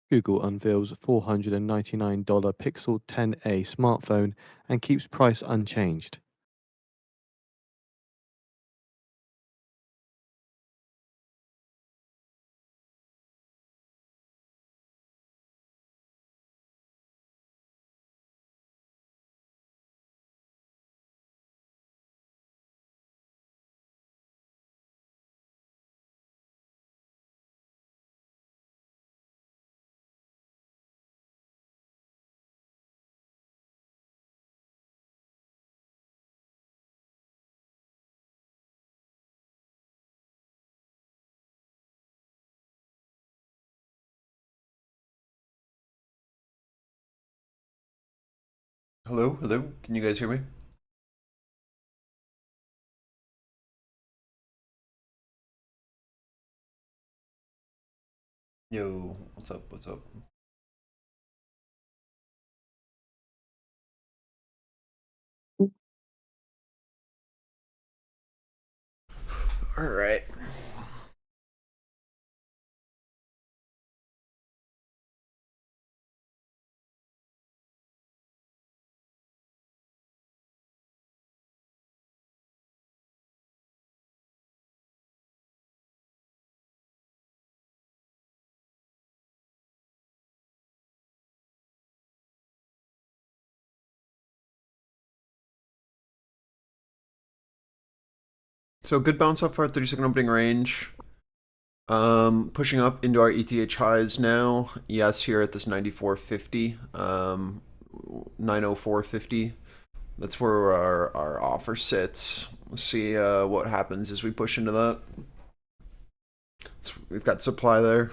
Google unveils $499 Pixel 10a smartphone and keeps price unchanged. Hello, hello. Can you guys hear me? Yo, what's up? What's up? All right. So good bounce off our 30-second opening range. Pushing up into our ETH highs now. Yes, here at this 94.50, 904.50. That's where our offer sits. We'll see what happens as we push into that. We've got supply there.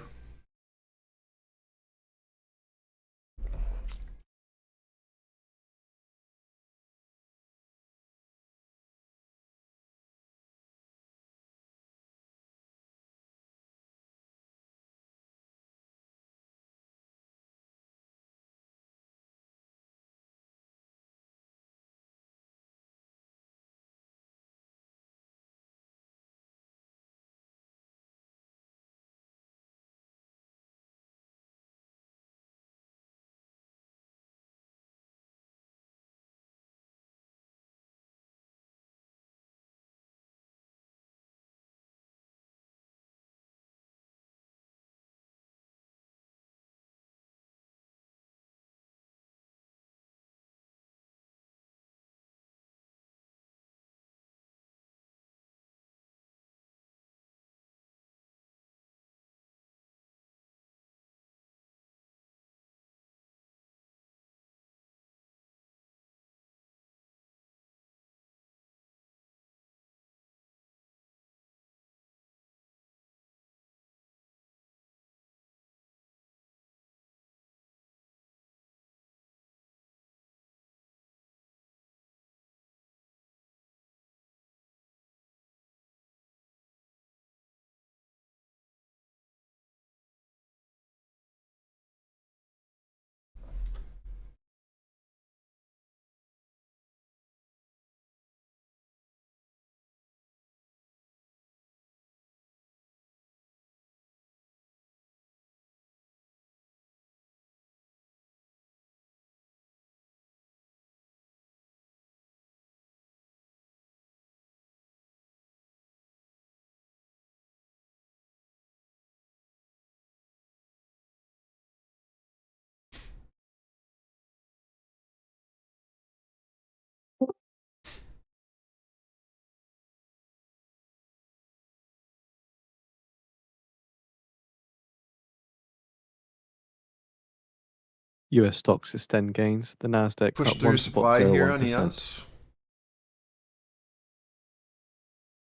US stocks extend gains. The Nasdaq Push up through supply here on 1.01%. ES.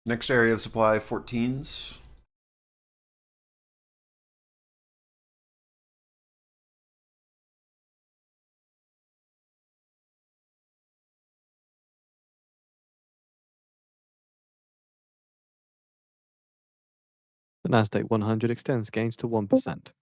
Next area of supply 14s. The Nasdaq 100 extends gains to 1%.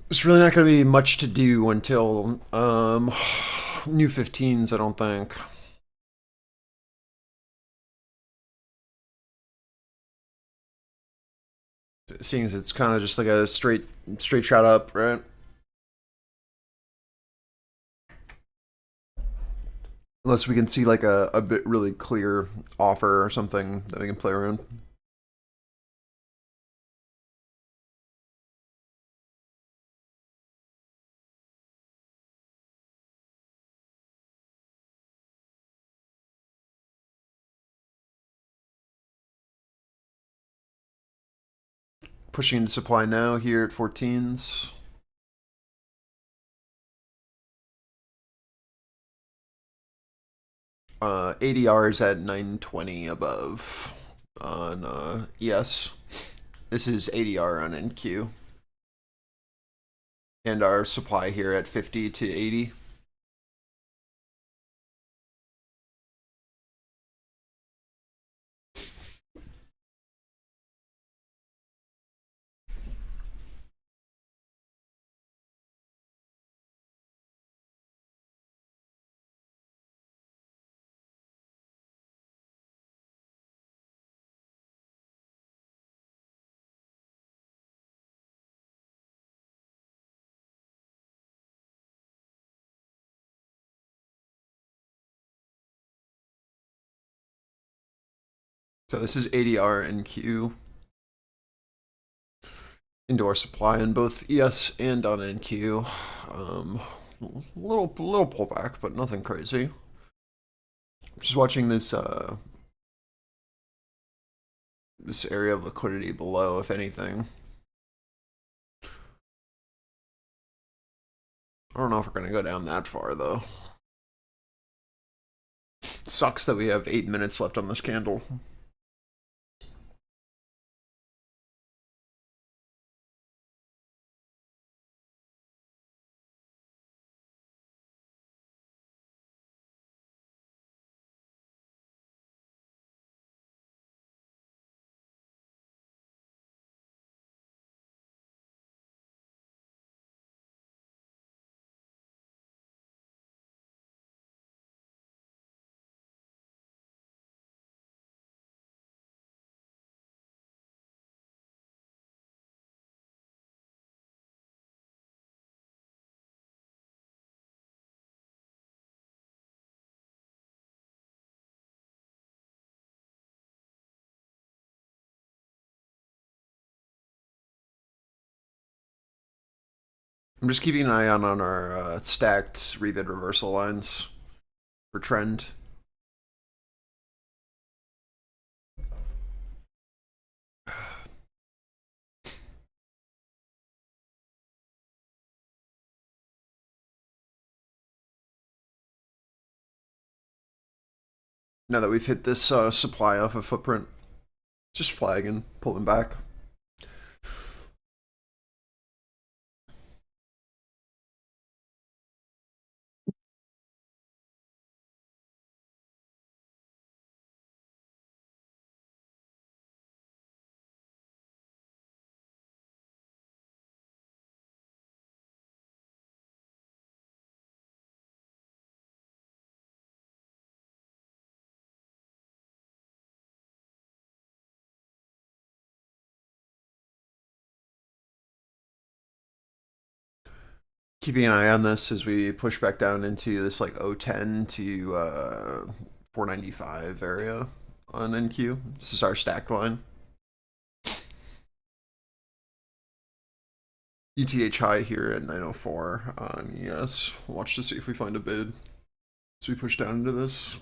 There's really not going to be much to do until new 15s, I don't think. Seeing as it's kind of just like a straight shot up, right? Unless we can see like a bit really clear offer or something that we can play around. Pushing into supply now here at 14s. ADR is at 920 above on ES. This is ADR on NQ. And our supply here at 50 to 80. So this is ADR and Q into our supply in both ES and on NQ. Little pullback, but nothing crazy. Just watching this this area of liquidity below, if anything. I don't know if we're gonna go down that far though. Sucks that we have 8 minutes left on this candle. I'm just keeping an eye on our stacked rebid reversal lines for trend. Now that we've hit this supply off a footprint, just flagging, pulling back. Keeping an eye on this as we push back down into this like 010 to 495 area on NQ. This is our stacked line. ETH high here at 904 on ES. Watch to see if we find a bid as we push down into this.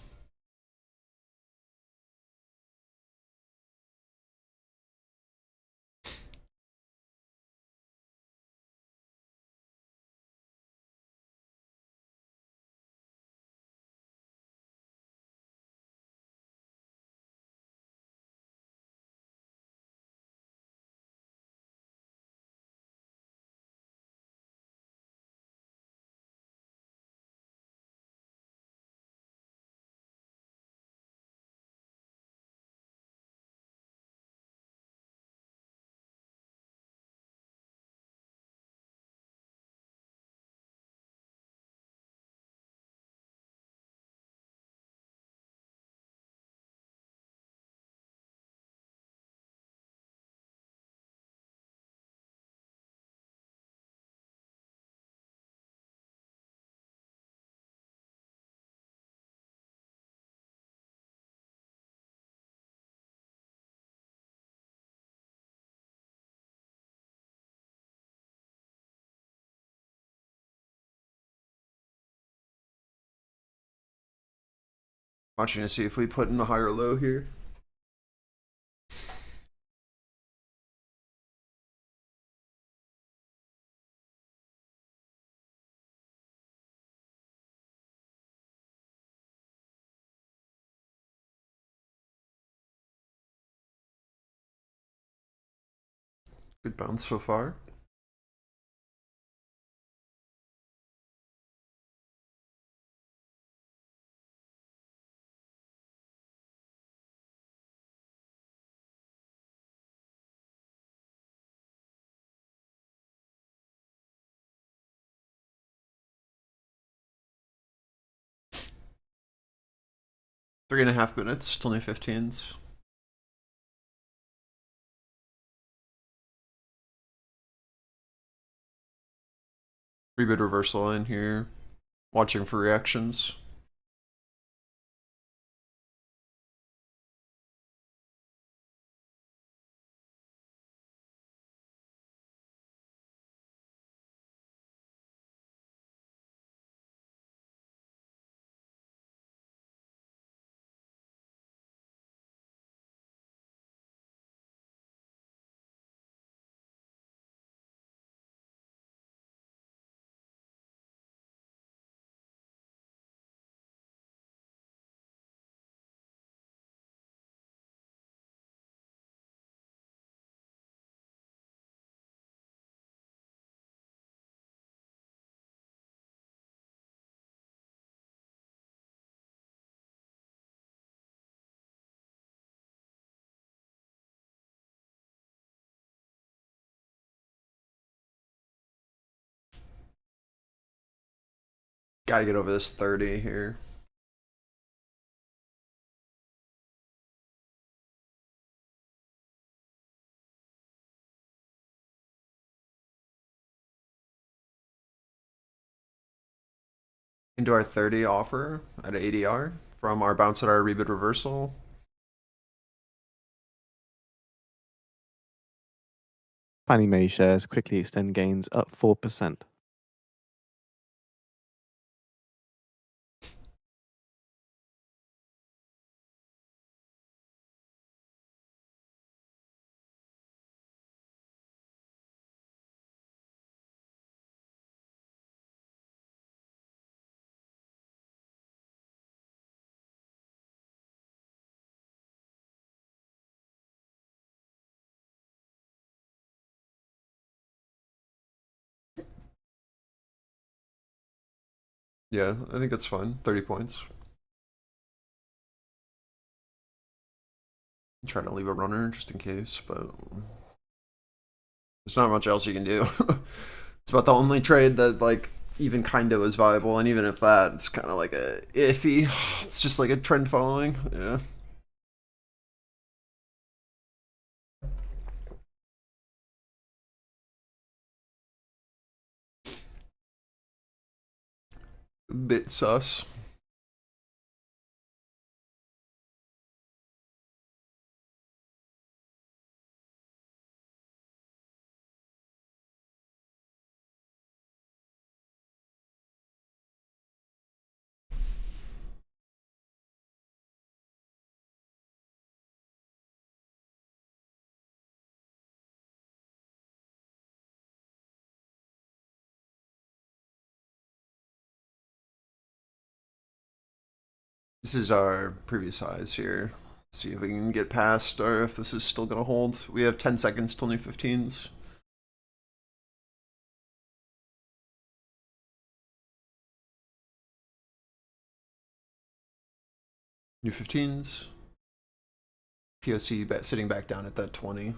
Watching to see if we put in a higher low here. Good bounce so far. Three and a half minutes, still only 15s. Rebid reversal in here. Watching for reactions. Gotta get over this 30 here. Into our 30 offer at ADR from our bounce at our rebid reversal. Fannie Mae shares quickly extend gains up 4%. Yeah, I think that's fine. 30 points. I'm trying to leave a runner just in case, but there's not much else you can do. It's about the only trade that like even kind of is viable, and even if that, it's kind of like a iffy. It's just like a trend following. Yeah. A bit sus. This is our previous highs here. Let's see if we can get past or if this is still gonna hold. We have 10 seconds till new 15s. New 15s. POC sitting back down at that 20.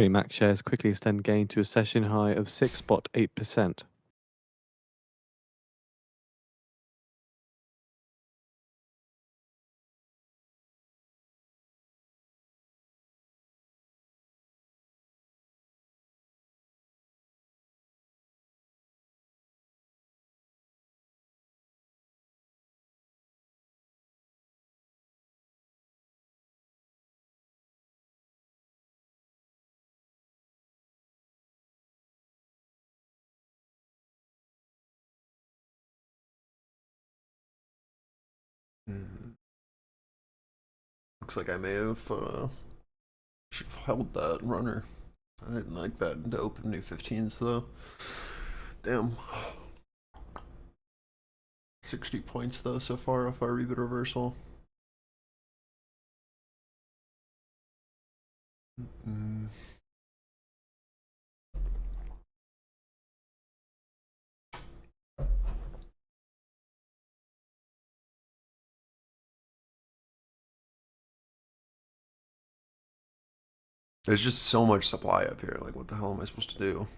Remax shares quickly extend gain to a session high of 6.8%. Looks like I may have should have held that runner. I didn't like that to open new 15s though. Damn. 60 points though so far off our rebid reversal. There's just so much supply up here. Like, what the hell am I supposed to do?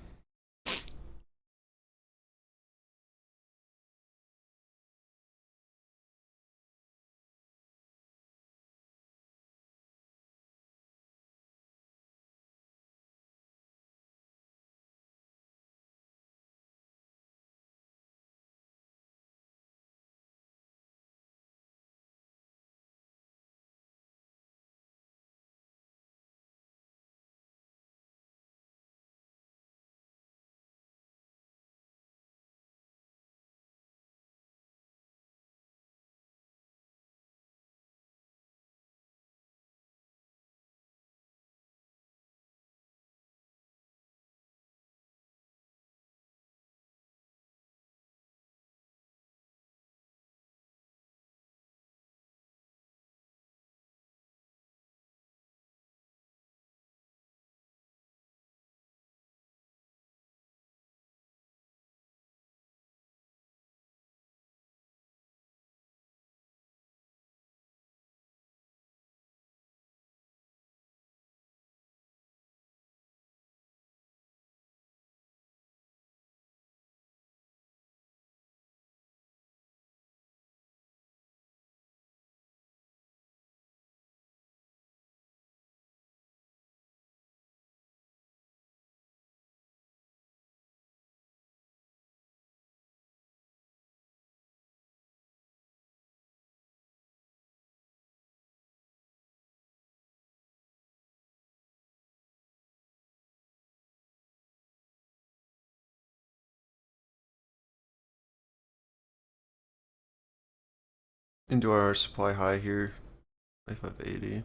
Into our supply high here, 2580. I'm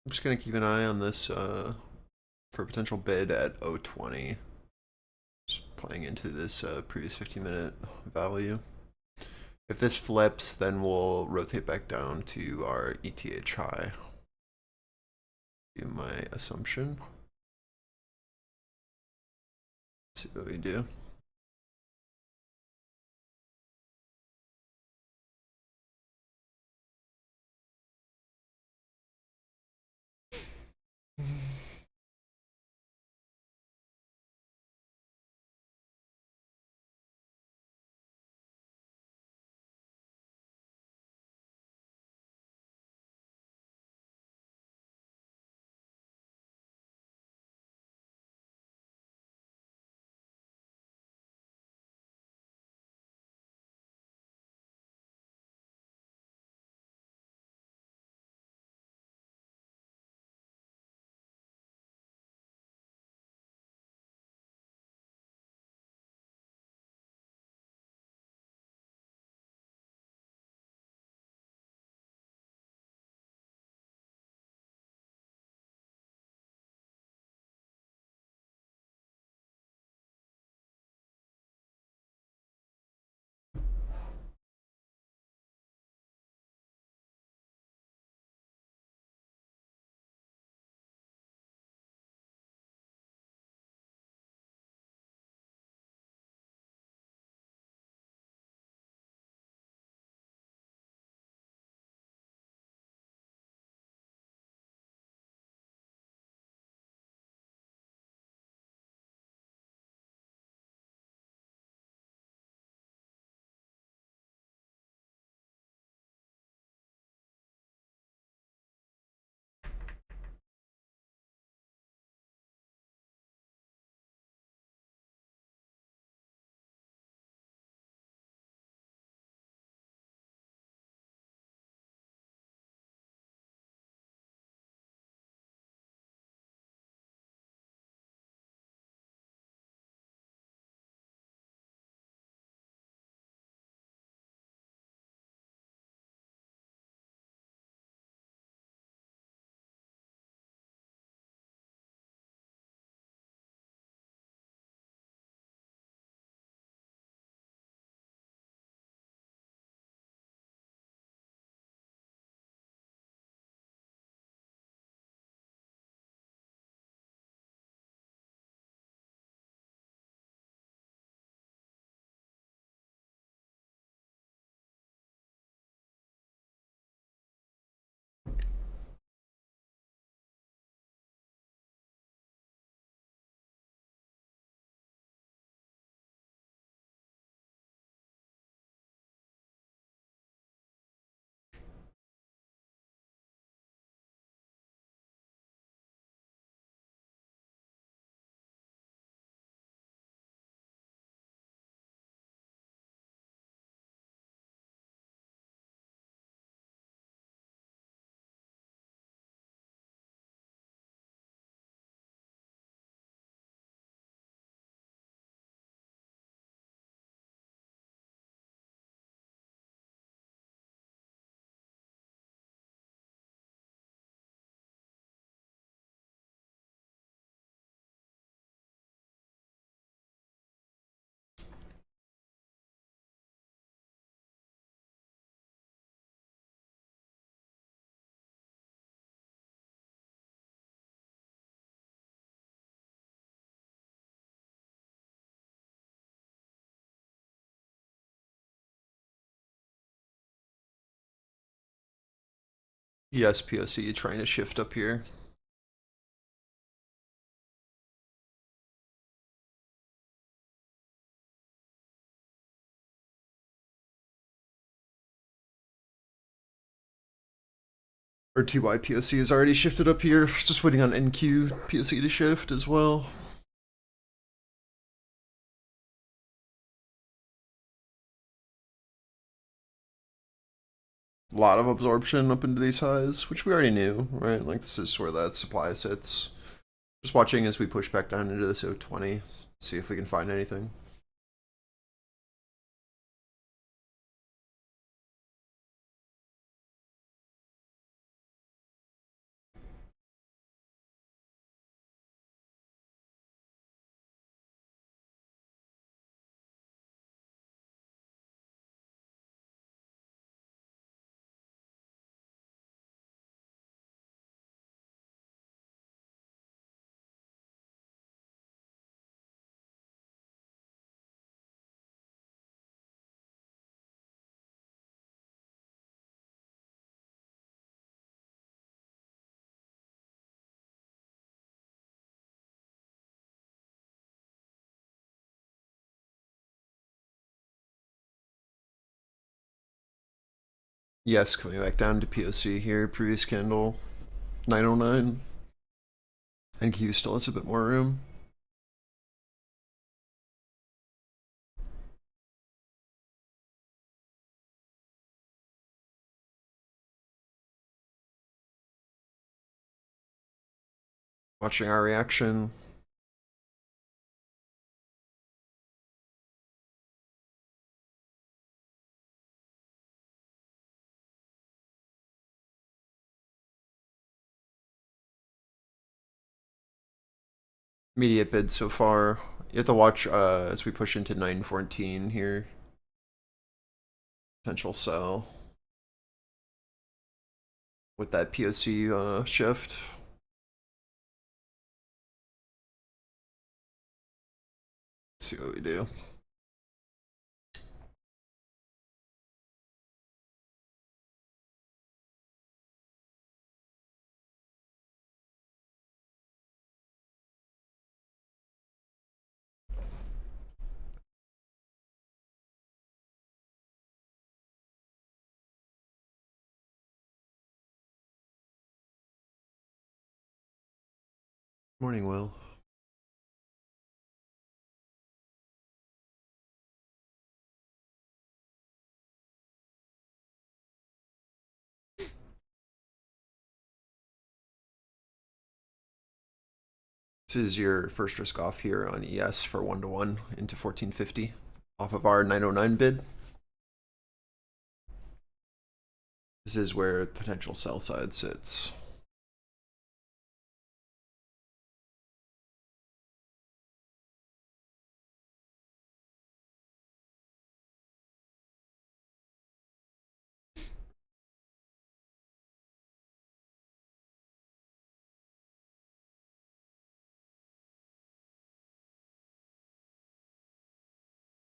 just gonna keep an eye on this for a potential bid at 020. Just playing into this previous 15-minute value. If this flips, then we'll rotate back down to our ETH high. Be my assumption. Let's see what we do. Yes, POC trying to shift up here. RTY POC has already shifted up here. Just waiting on NQ POC to shift as well. A lot of absorption up into these highs, which we already knew, right? Like this is where that supply sits. Just watching as we push back down into this 020, see if we can find anything. Yes, coming back down to POC here, previous candle, 909. NQ still has a bit more room. Watching our reaction. Immediate bid so far. You have to watch as we push into 914 here. Potential sell. With that POC shift. Let's see what we do. Morning, Will. This is your first risk off here on ES for 1-to-1 into 1450 off of our 909 bid. This is where potential sell side sits.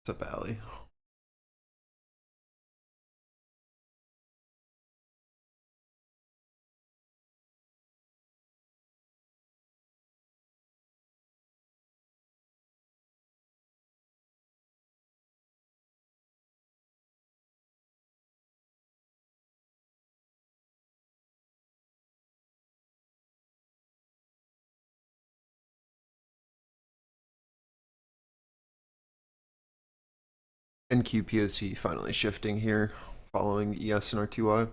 What's up, Allie? NQ POC finally shifting here, following ES and RTY.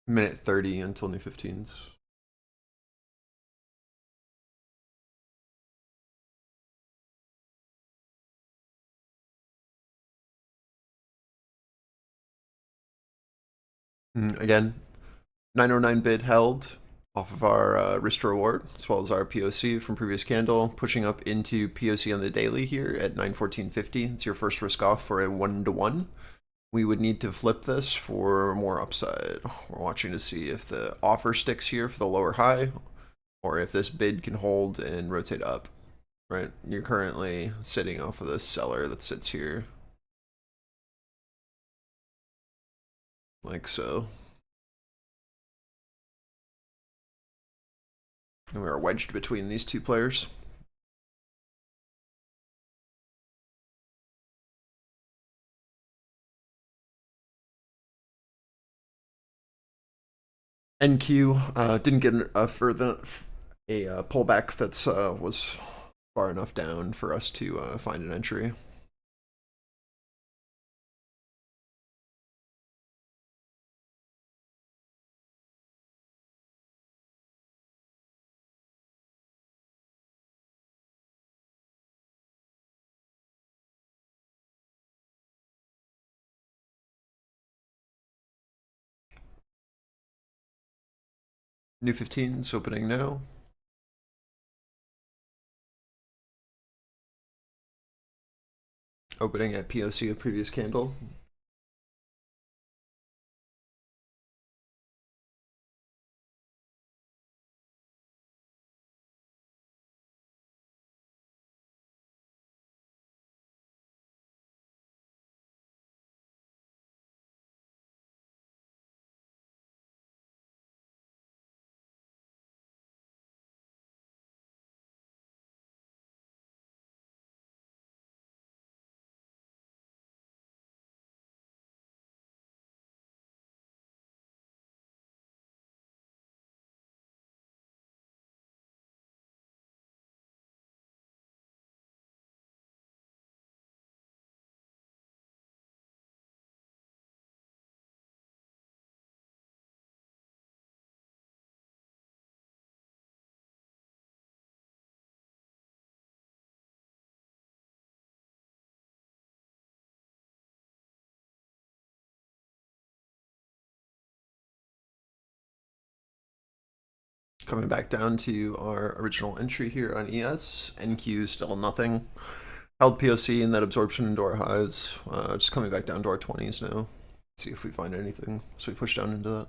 Minute 30 until new 15s. Again, 909 bid held off of our risk to reward, as well as our POC from previous candle, pushing up into POC on the daily here at 914.50. It's your first risk off for a 1-to-1. We would need to flip this for more upside. We're watching to see if the offer sticks here for the lower high, or if this bid can hold and rotate up, right? You're currently sitting off of this seller that sits here, like so. And we are wedged between these two players. NQ didn't get a pullback that's was far enough down for us to find an entry. New 15's opening now. Opening at POC of previous candle. Coming back down to our original entry here on ES. NQ still nothing. Held POC and that absorption into our highs. Just coming back down to our 20s now. See if we find anything. So we push down into that.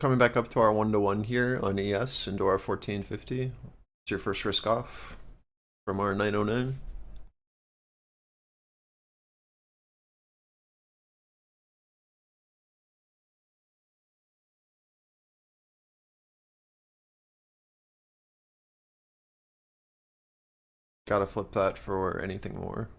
Coming back up to our 1-to-1 here on ES into our 1450. It's your first risk off from our 909. Gotta flip that for anything more.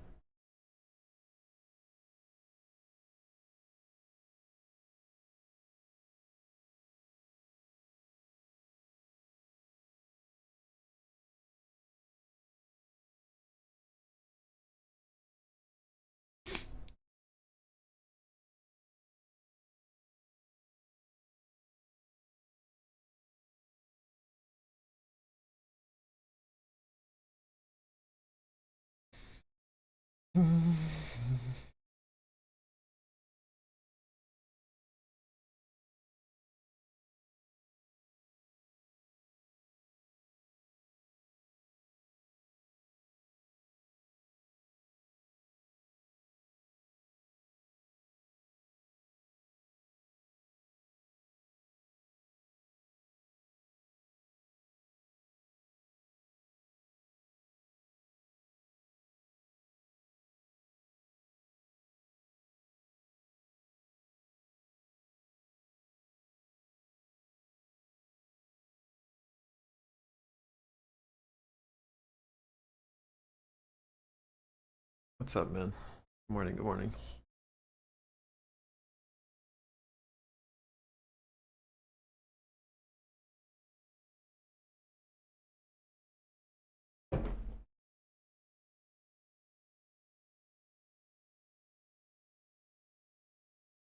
What's up, man? Good morning, good morning.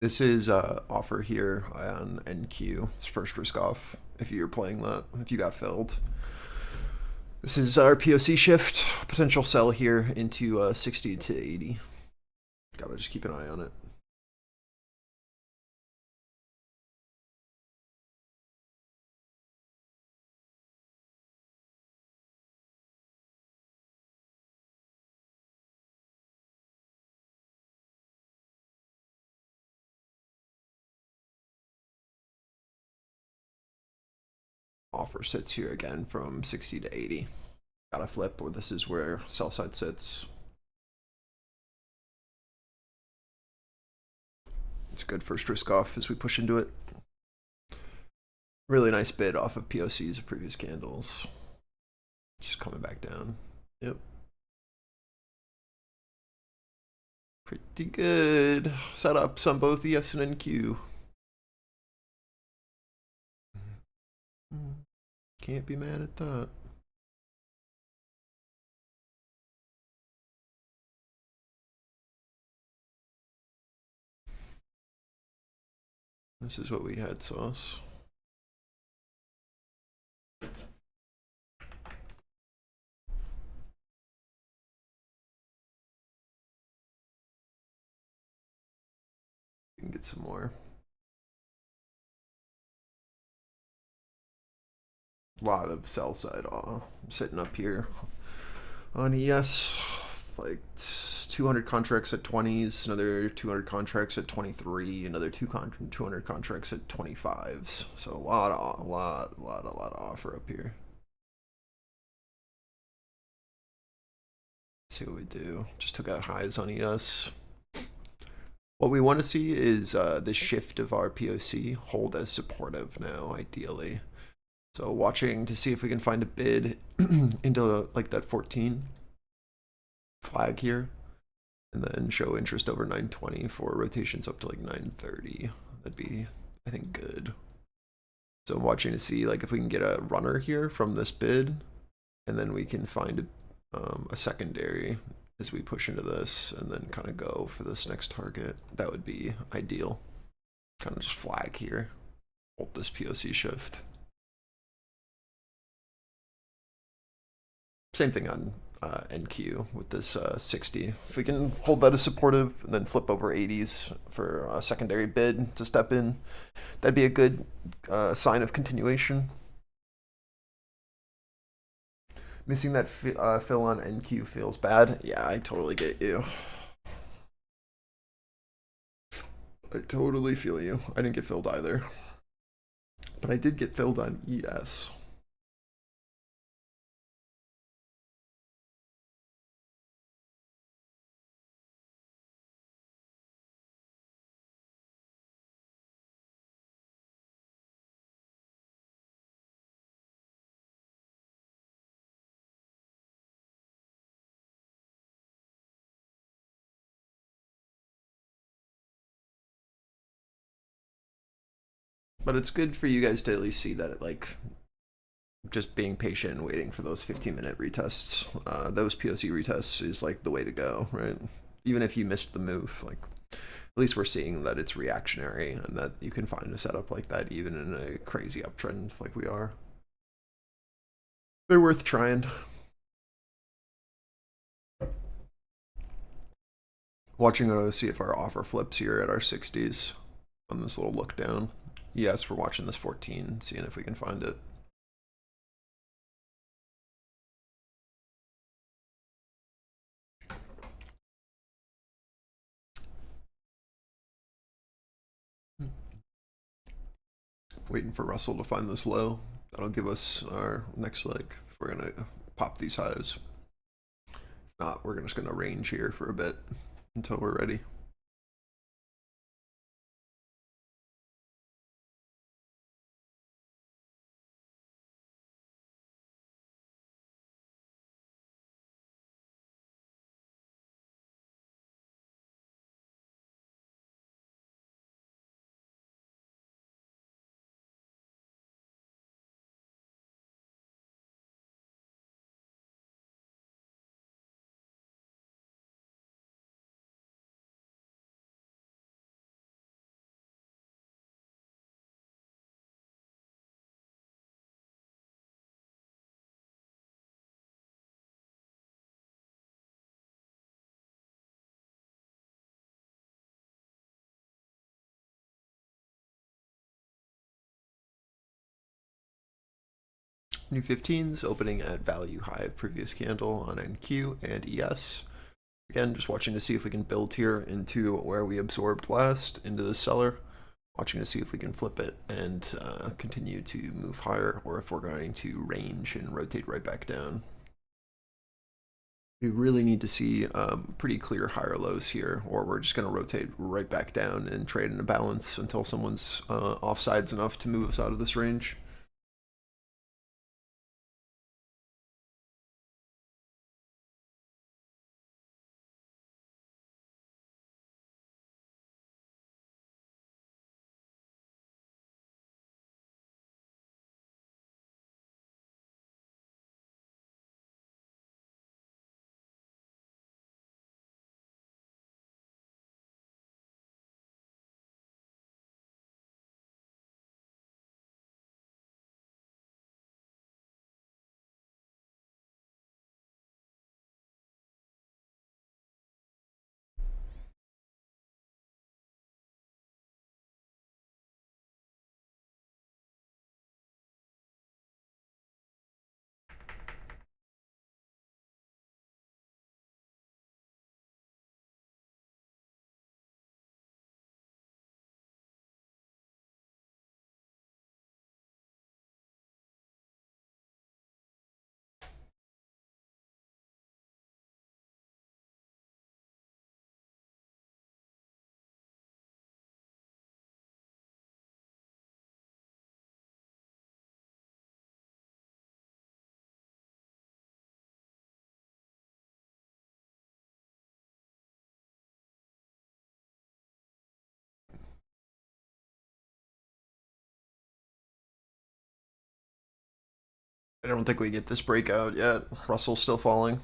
This is offer here on NQ. It's first risk off if you're playing that, if you got filled. This is our POC shift, potential sell here into 60 to 80. Gotta just keep an eye on it. Offer sits here again from 60 to 80. Gotta flip, or this is where sell side sits. It's good first risk off as we push into it. Really nice bid off of POCs of previous candles. Just coming back down. Yep. Pretty good setups on both ES and NQ. Can't be mad at that. This is what we had, sauce. We can get some more. A lot of sell side sitting up here on ES, like 200 contracts at 20s, another 200 contracts at 23, another 200 contracts at 25s. So a lot of offer up here. Let's see what we do. Just took out highs on ES. What we want to see is the shift of our POC hold as supportive now, ideally. So watching to see if we can find a bid into like that 14 flag here, and then show interest over 920 for rotations up to like 930. That'd be, I think, good. So I'm watching to see like if we can get a runner here from this bid, and then we can find a secondary as we push into this, and then kind of go for this next target. That would be ideal. Kind of just flag here, hold this POC shift. Same thing on NQ with this 60. If we can hold that as supportive and then flip over 80s for a secondary bid to step in, that'd be a good sign of continuation. Missing that fill on NQ feels bad. Yeah, I totally get you. I totally feel you. I didn't get filled either. But I did get filled on ES. But it's good for you guys to at least see that it, like, just being patient and waiting for those 15-minute retests. Those POC retests is like the way to go, right? Even if you missed the move, like at least we're seeing that it's reactionary and that you can find a setup like that even in a crazy uptrend like we are. They're worth trying. Watching to see if our offer flips here at our 60s on this little look down. Yes, we're watching this 14, seeing if we can find it. Waiting for Russell to find this low. That'll give us our next leg if we're gonna pop these highs. If not, we're just gonna range here for a bit until we're ready. new 15s opening at value high of previous candle on NQ and ES. Again, just watching to see if we can build here into where we absorbed last, into the seller. Watching to see if we can flip it and continue to move higher, or if we're going to range and rotate right back down. We really need to see pretty clear higher lows here, or we're just going to rotate right back down and trade in a balance until someone's offsides enough to move us out of this range. I don't think we get this breakout yet. Russell's still falling.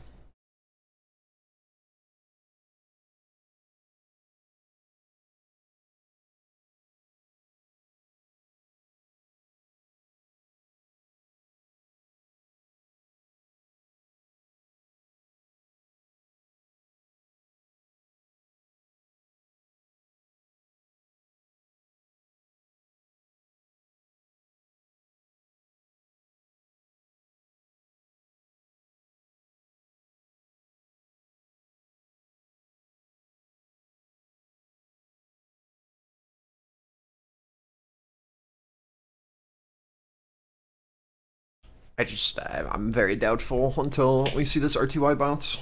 I'm very doubtful until we see this RTY bounce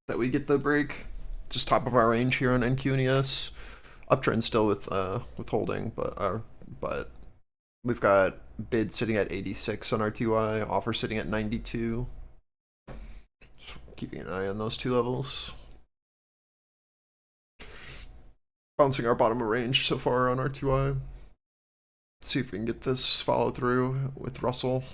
that we get the break. Just top of our range here on NQ and ES. Uptrend still with holding, but we've got bid sitting at 86 on RTY, offer sitting at 92. Just keeping an eye on those two levels. Bouncing our bottom of range so far on RTY. Let's see if we can get this follow through with Russell.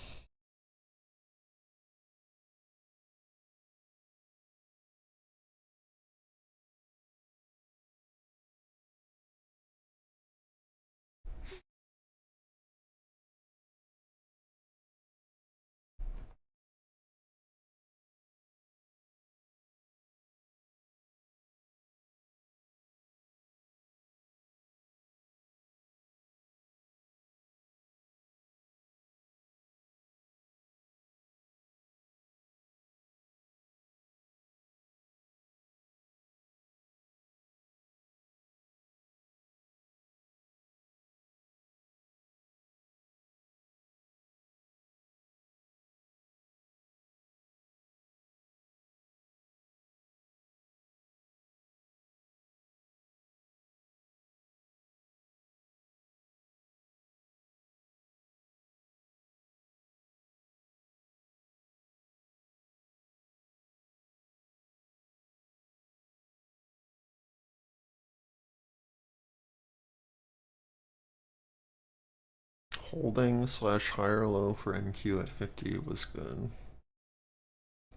Holding slash higher low for NQ at 50 was good.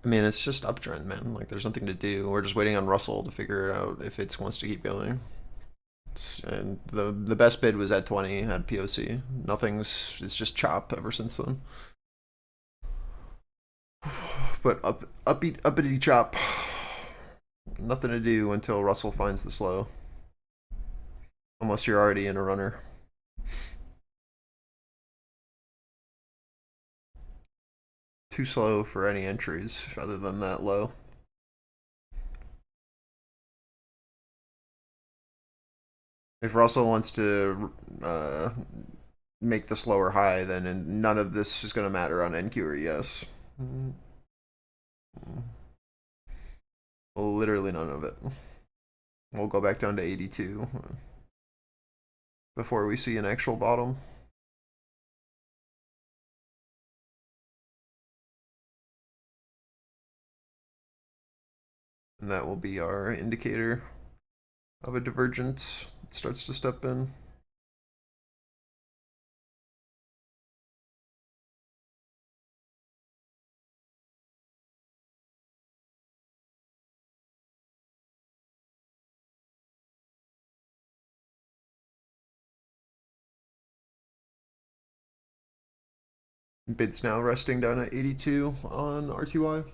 I mean, it's just uptrend, man. Like, there's nothing to do. We're just waiting on Russell to figure out if it wants to keep going. And the best bid was at 20 at POC. It's just chop ever since then. But uppity chop. Nothing to do until Russell finds the slow. Unless you're already in a runner. too slow for any entries other than that low. If Russell wants to make this lower high, then none of this is going to matter on NQ or ES. Literally none of it. We'll go back down to 82 before we see an actual bottom. And that will be our indicator of a divergence. It starts to step in. Bids now resting down at 82 on RTY.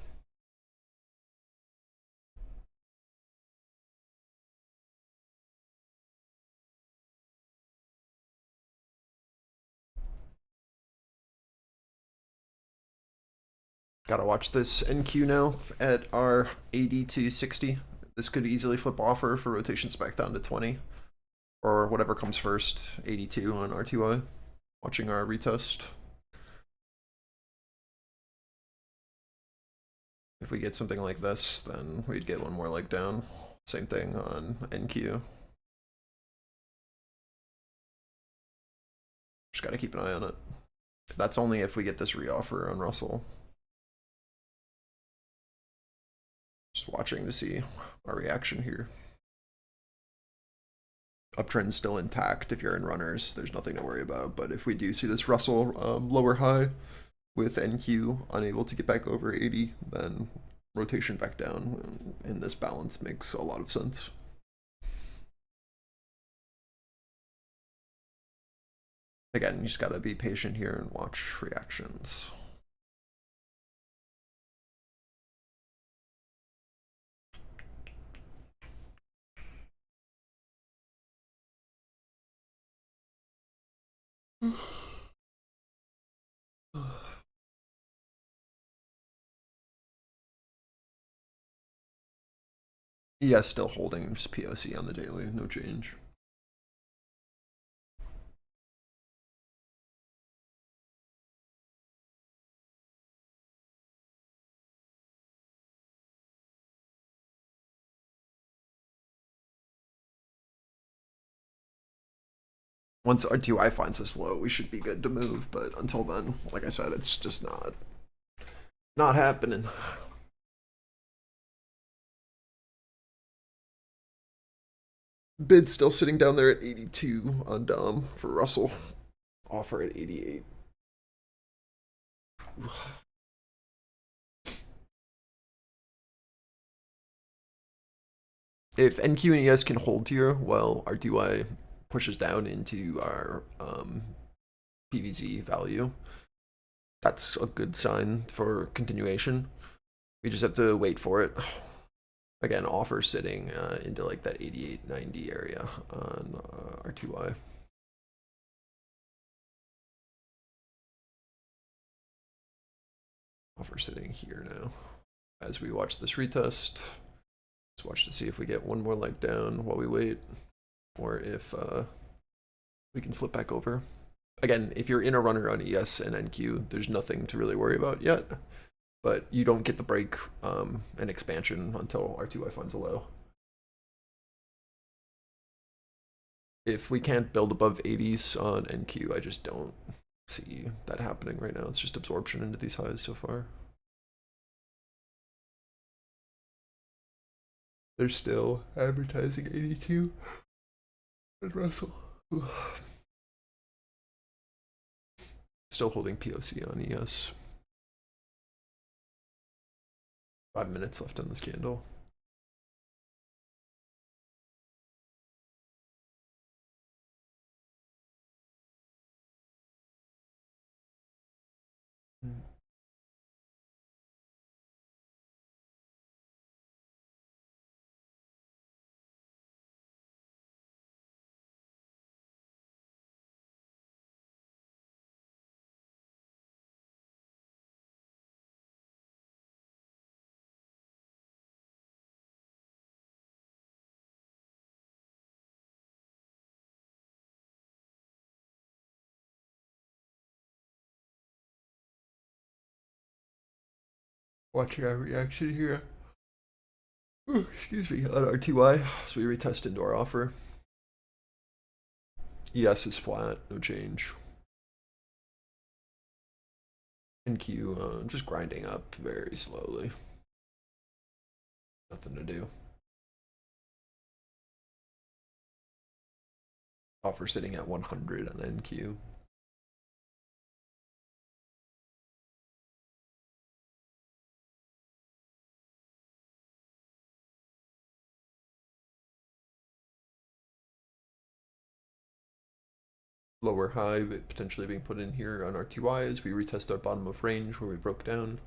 Gotta watch this NQ now at our 80 to 60. This could easily flip offer for rotations back down to 20. Or whatever comes first, 82 on RTY. Watching our retest. If we get something like this, then we'd get one more leg down. Same thing on NQ. Just gotta keep an eye on it. That's only if we get this reoffer on Russell. Just watching to see our reaction here. Uptrend's still intact. If you're in runners, there's nothing to worry about. But if we do see this Russell lower high with NQ unable to get back over 80, then rotation back down in this balance makes a lot of sense. Again, you just gotta be patient here and watch reactions. Yeah, still holding just POC on the daily, no change. Once RTY finds this low, we should be good to move, but until then, like I said, it's just not happening. Bid still sitting down there at 82 on Dom for Russell. Offer at 88. If NQ and ES can hold here while RTY pushes down into our PVZ value, that's a good sign for continuation. We just have to wait for it. Again, offer sitting into like that 88-90 area on RTY. Offer sitting here now. As we watch this retest, let's watch to see if we get one more leg down while we wait, or if we can flip back over. Again, if you're in a runner on ES and NQ, there's nothing to really worry about yet, but you don't get the break and expansion until RTY finds a low. If we can't build above 80s on NQ, I just don't see that happening right now. It's just absorption into these highs so far. They're still advertising 82 and Russell. Still holding POC on ES. 5 minutes left on this candle. Watching our reaction here. Ooh, excuse me, on RTY. So we retested our offer. ES is flat, no change. NQ just grinding up very slowly. Nothing to do. Offer sitting at 100 on the NQ. Lower high potentially being put in here on RTY as we retest our bottom of range where we broke down.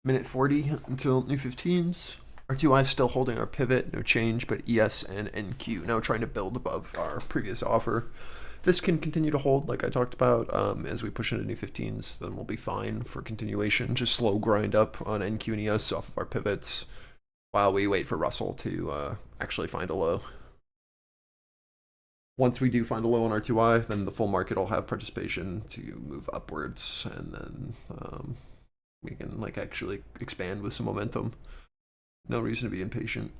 Minute 40 until new 15s. RTY is still holding our pivot, no change, but ES and NQ now trying to build above our previous offer. This can continue to hold, like I talked about, as we push into new 15s, then we'll be fine for continuation. Just slow grind up on NQ and ES off of our pivots while we wait for Russell to actually find a low. Once we do find a low on RTY, then the full market will have participation to move upwards, and then we can like actually expand with some momentum. No reason to be impatient.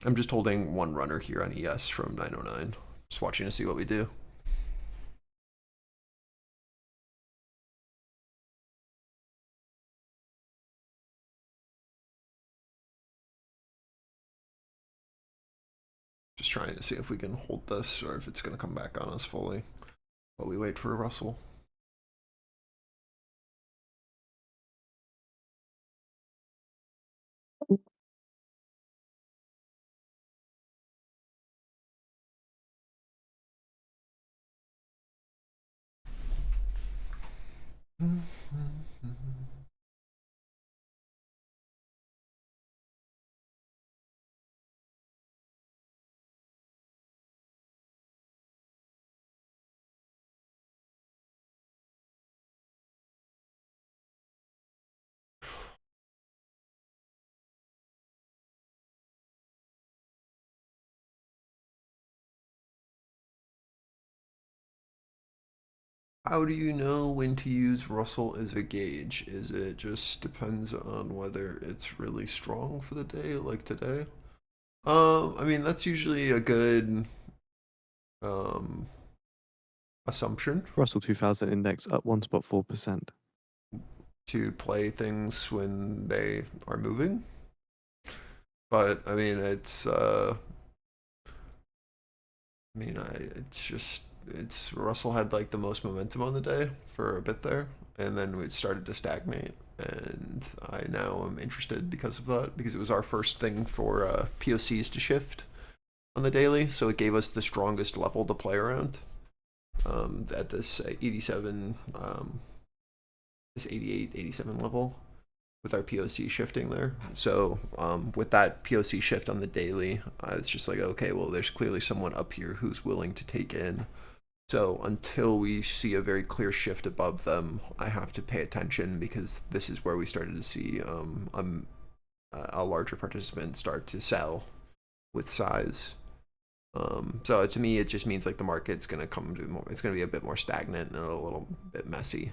I'm just holding one runner here on ES from 909. Just watching to see what we do. Just trying to see if we can hold this or if it's going to come back on us fully while we wait for a Russell. How do you know when to use Russell as a gauge? Is it just depends on whether it's really strong for the day, like today? I mean, that's usually a good assumption Russell 2000 index up 1.4%. to play things when they are moving. But I mean, it's just it's Russell had like the most momentum on the day for a bit there, and then it started to stagnate. And I now am interested because of that, because it was our first thing for POCs to shift on the daily, so it gave us the strongest level to play around at this 87, this 88, 87 level with our POC shifting there. So with that POC shift on the daily, it's just like, okay, well, there's clearly someone up here who's willing to take in. So until we see a very clear shift above them, I have to pay attention, because this is where we started to see a larger participant start to sell with size. So to me, it just means like the market's going to come to more, it's going to be a bit more stagnant and a little bit messy.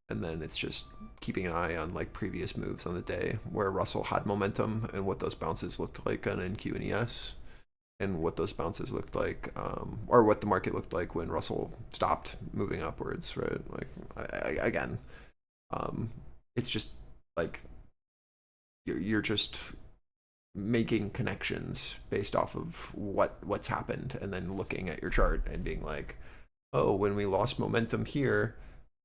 And then it's just keeping an eye on like previous moves on the day where Russell had momentum and what those bounces looked like on NQ and ES, and what those bounces looked like, or what the market looked like when Russell stopped moving upwards, right? Like, again, it's just like you're just making connections based off of what's happened, and then looking at your chart and being like, oh, when we lost momentum here,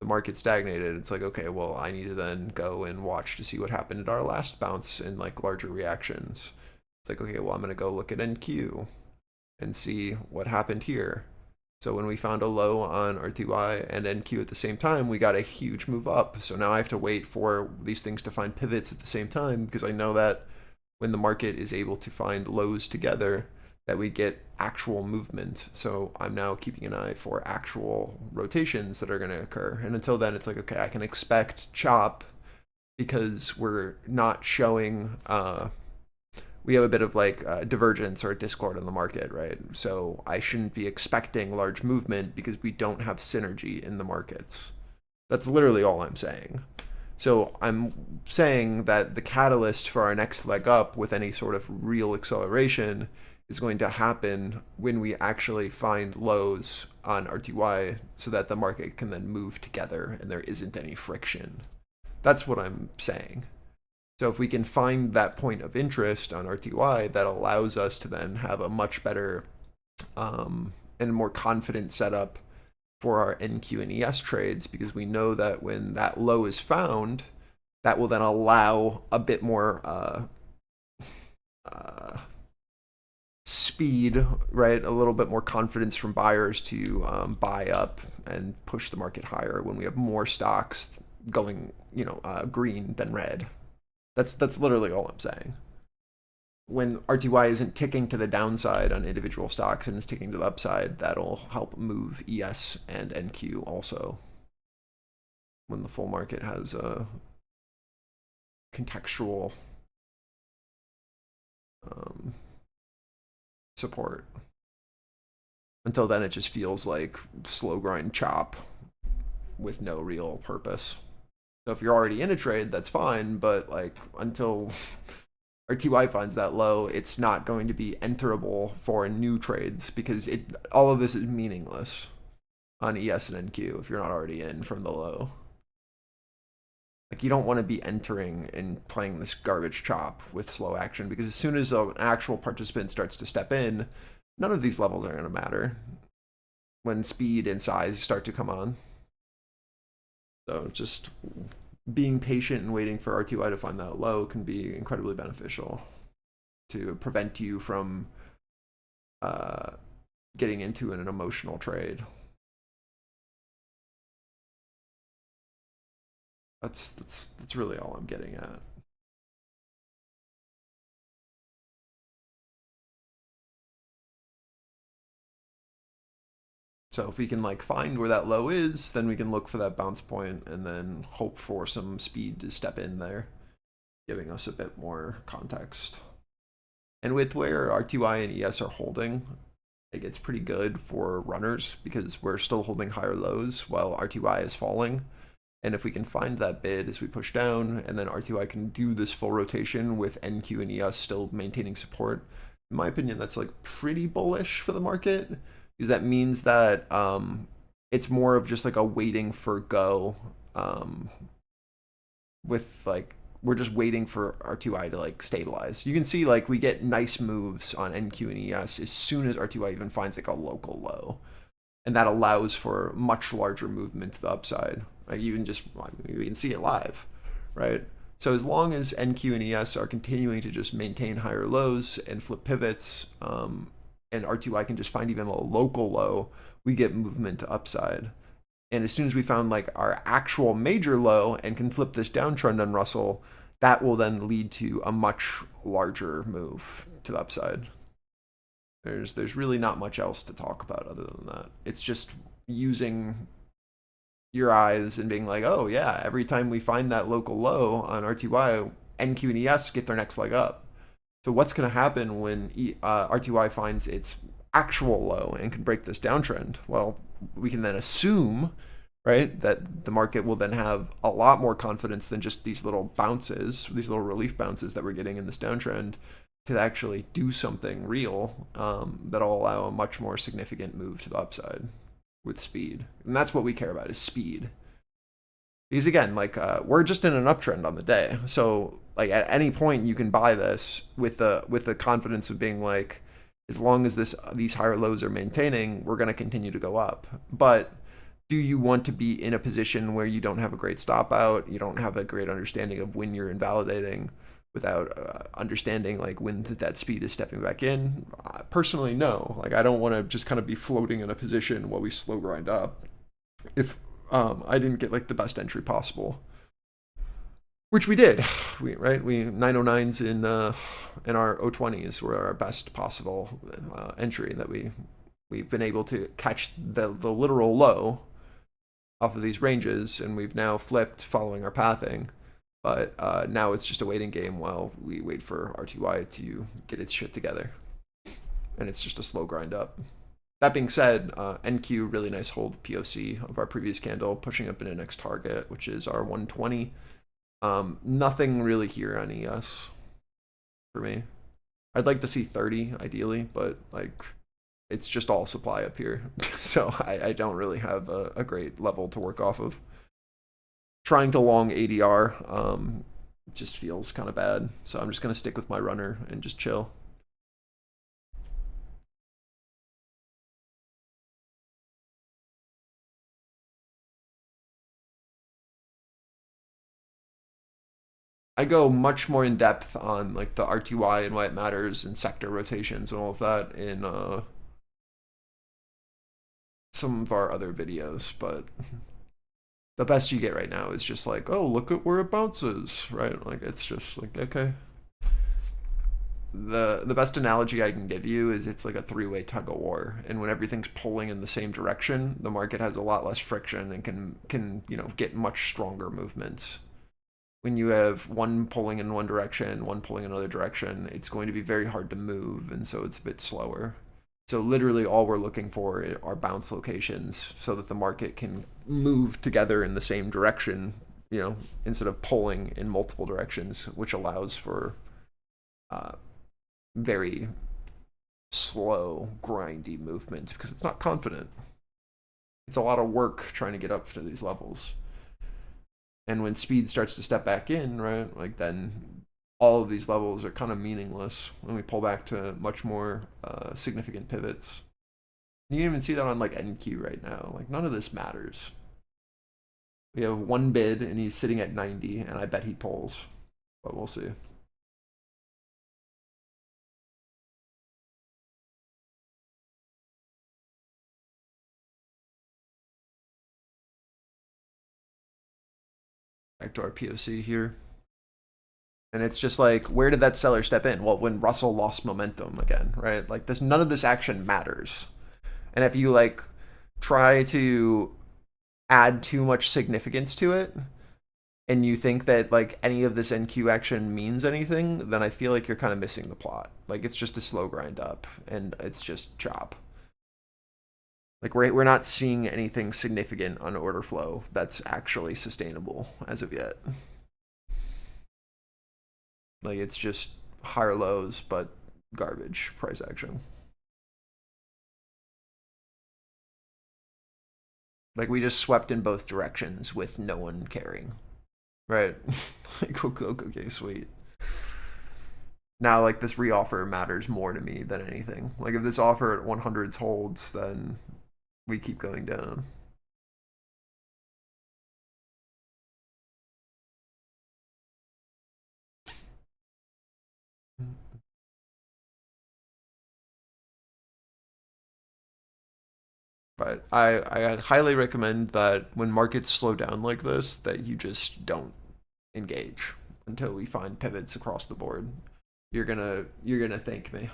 the market stagnated. It's like, okay, well, I need to then go and watch to see what happened at our last bounce and like larger reactions. It's like, okay, well, I'm going to go look at NQ and see what happened here. So when we found a low on RTY and NQ at the same time, we got a huge move up. So now I have to wait for these things to find pivots at the same time, because I know that when the market is able to find lows together, that we get actual movement. So I'm now keeping an eye for actual rotations that are going to occur. And until then, it's like, okay, I can expect chop, because we're not showing, we have a bit of like divergence or discord in the market, right? So I shouldn't be expecting large movement because we don't have synergy in the markets. That's literally all I'm saying. So I'm saying that the catalyst for our next leg up with any sort of real acceleration is going to happen when we actually find lows on RTY, so that the market can then move together and there isn't any friction. That's what I'm saying. So if we can find that point of interest on RTY, that allows us to then have a much better and more confident setup for our NQ and ES trades, because we know that when that low is found, that will then allow a bit more speed, right? A little bit more confidence from buyers to buy up and push the market higher when we have more stocks going, green than red. That's literally all I'm saying. When RTY isn't ticking to the downside on individual stocks and is ticking to the upside, that'll help move ES and NQ also, when the full market has a contextual support. Until then, it just feels like slow grind chop with no real purpose. So if you're already in a trade, that's fine, but like until RTY finds that low, it's not going to be enterable for new trades, because all of this is meaningless on ES and NQ if you're not already in from the low. Like, you don't want to be entering and playing this garbage chop with slow action, because as soon as an actual participant starts to step in, none of these levels are going to matter when speed and size start to come on. So just being patient and waiting for RTY to find that low can be incredibly beneficial to prevent you from getting into an emotional trade. That's really all I'm getting at. So if we can like find where that low is, then we can look for that bounce point and then hope for some speed to step in there, giving us a bit more context. And with where RTY and ES are holding, like, it's pretty good for runners, because we're still holding higher lows while RTY is falling. And if we can find that bid as we push down, and then RTY can do this full rotation with NQ and ES still maintaining support, in my opinion, that's like pretty bullish for the market, because that means that it's more of just like a waiting for go with like we're just waiting for RTY to like stabilize. You can see like we get nice moves on NQ and ES as soon as RTY even finds like a local low, and that allows for much larger movement to the upside. Like you can just, we can see it live, right? So as long as NQ and ES are continuing to just maintain higher lows and flip pivots, and RTY can just find even a local low, we get movement to upside. And as soon as we found like our actual major low and can flip this downtrend on Russell, that will then lead to a much larger move to the upside. There's really not much else to talk about other than that. It's just using your eyes and being like, oh yeah, every time we find that local low on RTY, NQ and ES get their next leg up. So what's going to happen when RTY finds its actual low and can break this downtrend? Well, we can then assume, right, that the market will then have a lot more confidence than just these little bounces, these little relief bounces that we're getting in this downtrend, to actually do something real that'll allow a much more significant move to the upside with speed. And that's what we care about, is speed. Because again, like we're just in an uptrend on the day, so like at any point you can buy this with the confidence of being like, as long as these higher lows are maintaining, we're going to continue to go up. But do you want to be in a position where you don't have a great stop out, you don't have a great understanding of when you're invalidating, without understanding like when that speed is stepping back in? Personally, no. Like I don't want to just kind of be floating in a position while we slow grind up if I didn't get like the best entry possible, which we did. We 909s in our 020s were our best possible entry that we've been able to catch the literal low off of these ranges, and we've now flipped following our pathing. But now it's just a waiting game while we wait for RTY to get its shit together, and it's just a slow grind up. That being said, NQ, really nice hold POC of our previous candle, pushing up in the next target, which is our 120. Nothing really here on ES for me. I'd like to see 30 ideally, but like it's just all supply up here. So I don't really have a great level to work off of. Trying to long ADR just feels kind of bad. So I'm just going to stick with my runner and just chill. I go much more in depth on like the RTY and why it matters and sector rotations and all of that in some of our other videos, but the best you get right now is just like, oh, look at where it bounces, right? Like it's just like, okay. The best analogy I can give you is it's like a three-way tug of war, and when everything's pulling in the same direction, the market has a lot less friction and can get much stronger movements. When you have one pulling in one direction, one pulling in another direction, it's going to be very hard to move, and so it's a bit slower. So literally all we're looking for are bounce locations so that the market can move together in the same direction, instead of pulling in multiple directions, which allows for very slow, grindy movement because it's not confident. It's a lot of work trying to get up to these levels. And when speed starts to step back in, right, like then all of these levels are kind of meaningless when we pull back to much more significant pivots. You can even see that on like NQ right now. Like none of this matters. We have one bid and he's sitting at 90, and I bet he pulls, but we'll see. Back to our POC here. And it's just like, where did that seller step in? Well, when Russell lost momentum again, right? Like this, none of this action matters. And if you like try to add too much significance to it, and you think that like any of this NQ action means anything, then I feel like you're kind of missing the plot. Like it's just a slow grind up, and it's just chop. Like we're not seeing anything significant on order flow that's actually sustainable as of yet. Like it's just higher lows, but garbage price action. Like we just swept in both directions with no one caring. right? Like, okay, sweet. Now, like, this reoffer matters more to me than anything. Like, if this offer at 100s holds, then we keep going down. But I highly recommend that when markets slow down like this, that you just don't engage until we find pivots across the board. You're gonna thank me.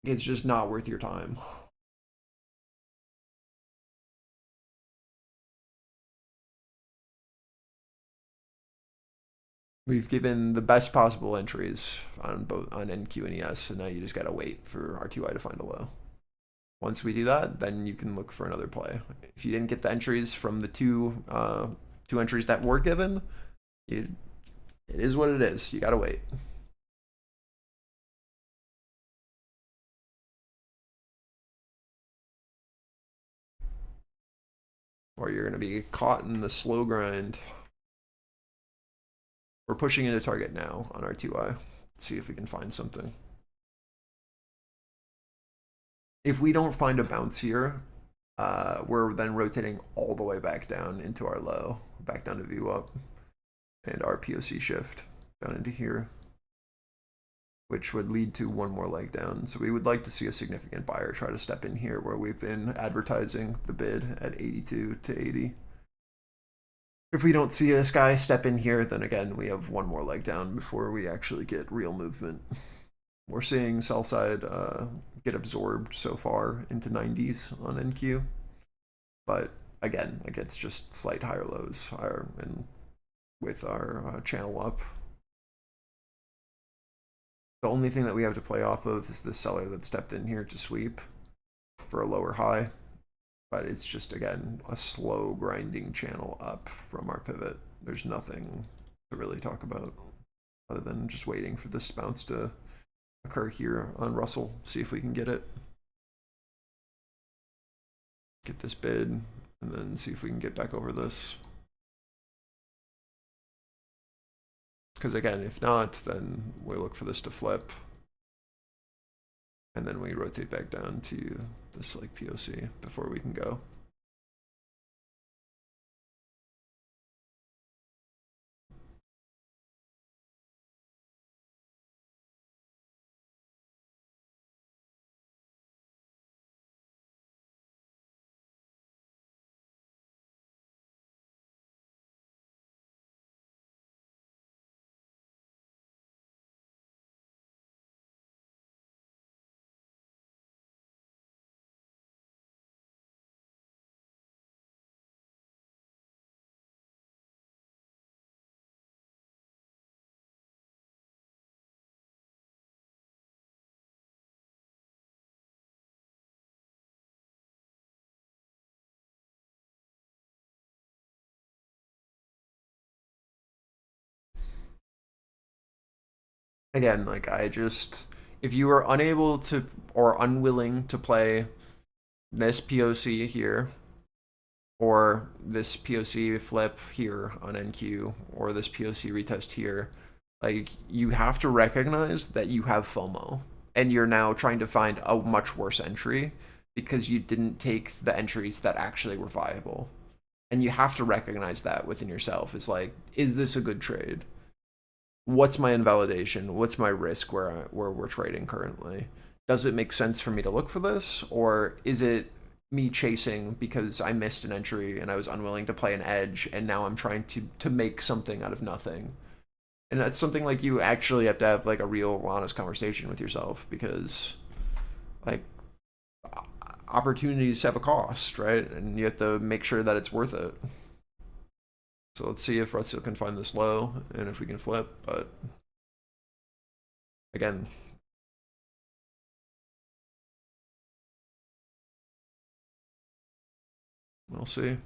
It's just not worth your time. We've given the best possible entries on both on NQ and ES, and now you just gotta wait for RTY to find a low. Once we do that, then you can look for another play. If you didn't get the entries from the two entries that were given, it is what it is. You gotta wait. Or you're gonna be caught in the slow grind. We're pushing into target now on RTY. Let's see if we can find something. If we don't find a bounce here, we're then rotating all the way back down into our low, back down to view up, and our POC shift down into here, which would lead to one more leg down. So we would like to see a significant buyer try to step in here where we've been advertising the bid at 82 to 80. If we don't see this guy step in here, then again, we have one more leg down before we actually get real movement. We're seeing sell side get absorbed so far into 90s on NQ, but again, like, it's just slight higher lows higher, and with our channel up. The only thing that we have to play off of is the seller that stepped in here to sweep for a lower high, but it's just, again, a slow grinding channel up from our pivot. There's nothing to really talk about other than just waiting for this bounce to occur here on Russell, see if we can get it. Get this bid, and then see if we can get back over this. Because again, if not, then we look for this to flip. And then we rotate back down to this like POC before we can go. Again, like, if you are unable to or unwilling to play this POC here, or this POC flip here on NQ, or this POC retest here, like, you have to recognize that you have FOMO, and you're now trying to find a much worse entry because you didn't take the entries that actually were viable. And you have to recognize that within yourself. It's like, is this a good trade? What's my invalidation? What's my risk where we're trading currently? Does it make sense for me to look for this, or is it me chasing because I missed an entry and I was unwilling to play an edge, and now I'm trying to make something out of nothing? And that's something like you actually have to have like a real honest conversation with yourself, because like opportunities have a cost, right? And you have to make sure that it's worth it. So let's see if Russell can find this low and if we can flip, but again, we'll see.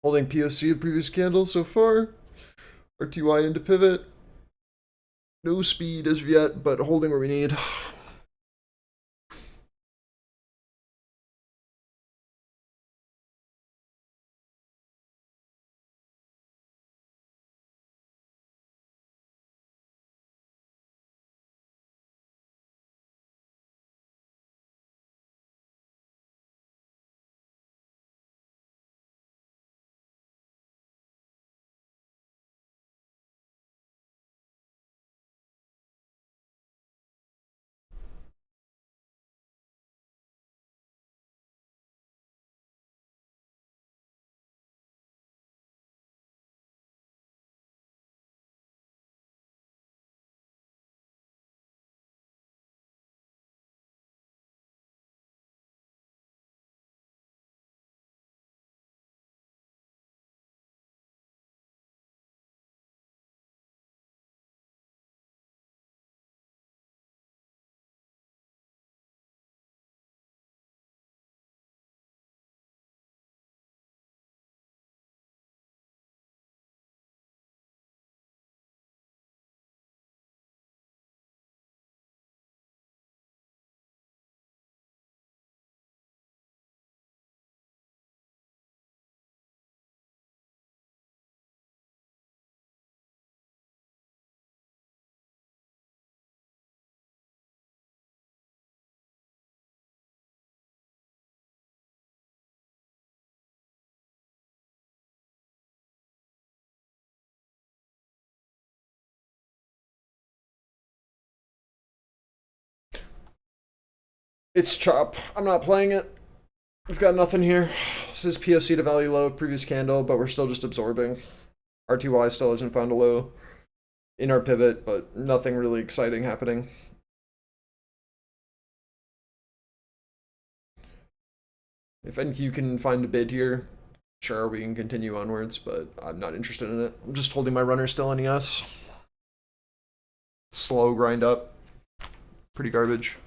Holding POC of previous candle so far. RTY into pivot. No speed as of yet, but holding where we need. It's chop. I'm not playing it. We've got nothing here. This is POC to value low of previous candle, but we're still just absorbing. RTY still hasn't found a low in our pivot, but nothing really exciting happening. If NQ can find a bid here, sure, we can continue onwards, but I'm not interested in it. I'm just holding my runner still in ES. Slow grind up. Pretty garbage.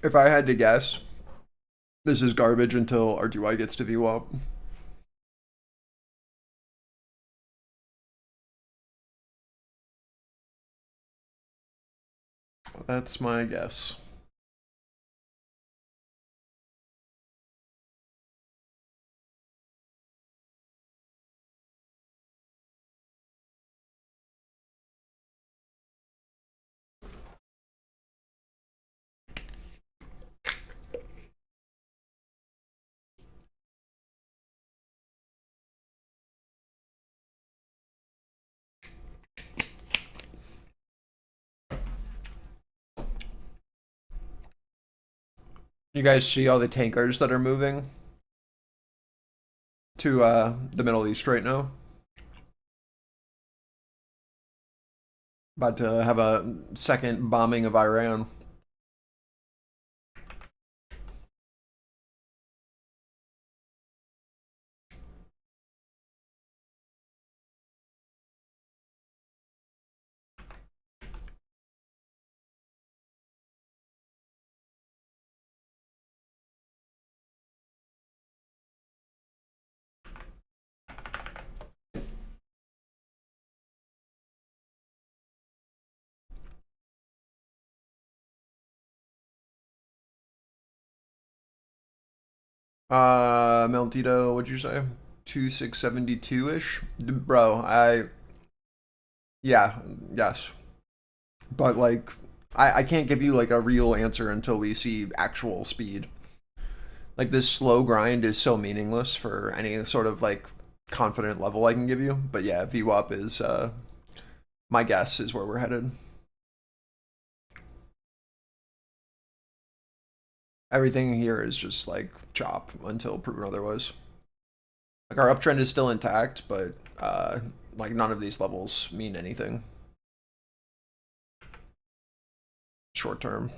If I had to guess, this is garbage until RTY gets to VWAP. That's my guess. You guys see all the tankers that are moving to the Middle East right now? About to have a second bombing of Iran. Meltito, what'd you say? 2672-ish? Bro, yeah, yes. But like, I can't give you like a real answer until we see actual speed. Like this slow grind is so meaningless for any sort of like confident level I can give you. But yeah, VWAP is my guess is where we're headed. Everything here is just like chop until proven otherwise. Like our uptrend is still intact, but like none of these levels mean anything short term.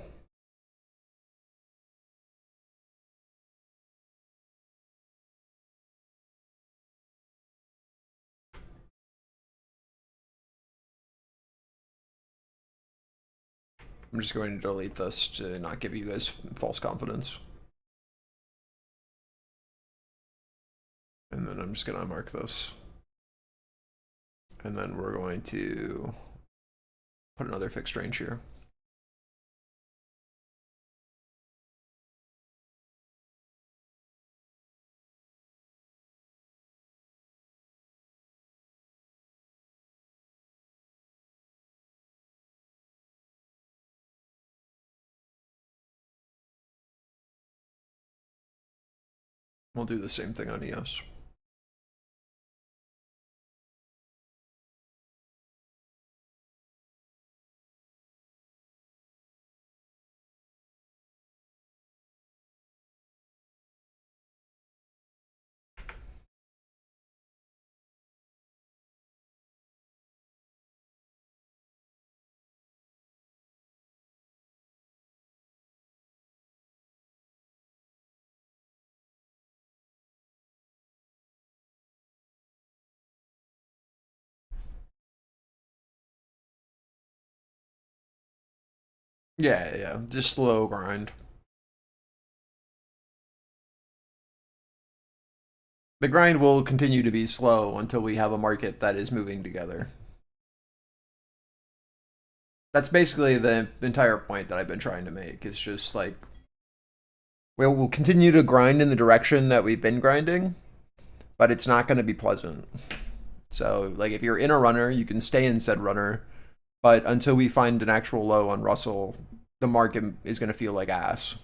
I'm just going to delete this to not give you guys false confidence. And then I'm just going to mark this. And then we're going to put another fixed range here. We'll do the same thing on EOS. Yeah, just slow grind. The grind will continue to be slow until we have a market that is moving together. That's basically the entire point that I've been trying to make. It's just like we'll continue to grind in the direction that we've been grinding, but it's not going to be pleasant. So like if you're in a runner, you can stay in said runner, but until we find an actual low on Russell, the market is going to feel like ass.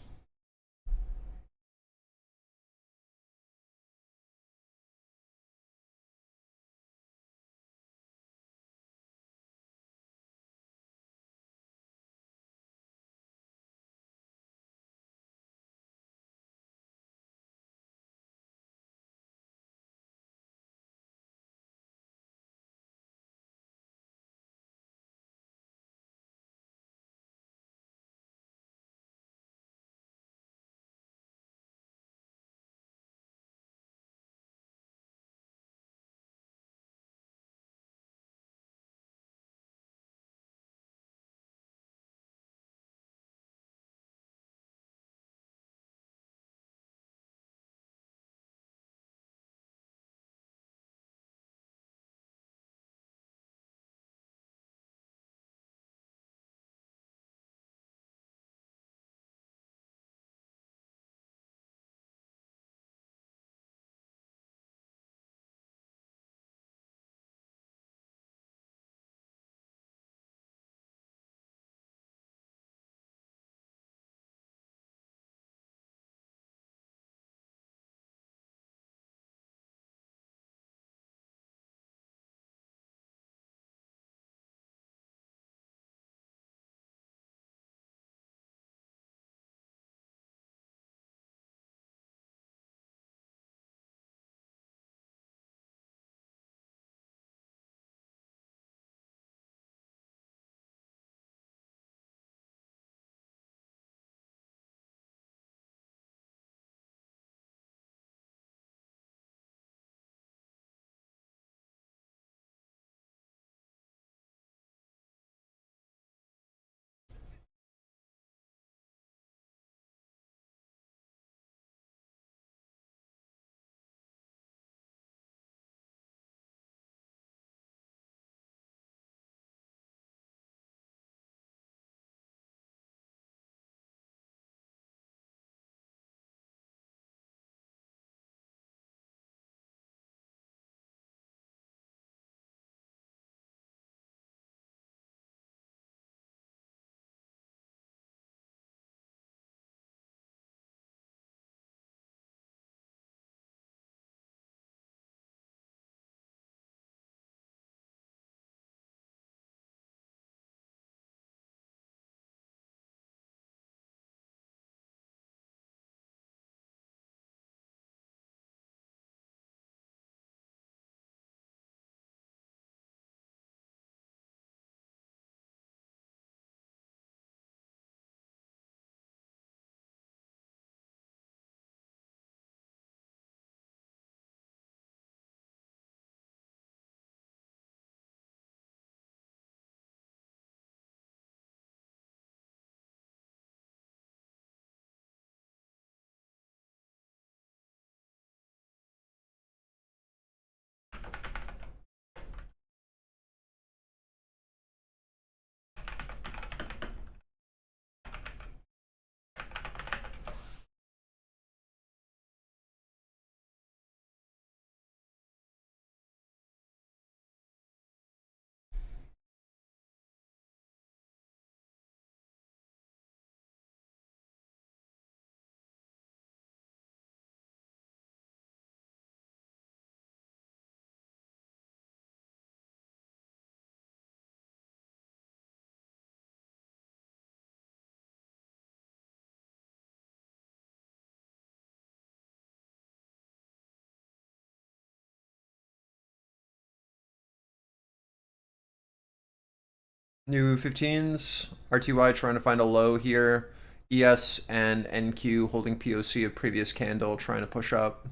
New 15s. RTY trying to find a low here. ES and NQ holding POC of previous candle, trying to push up.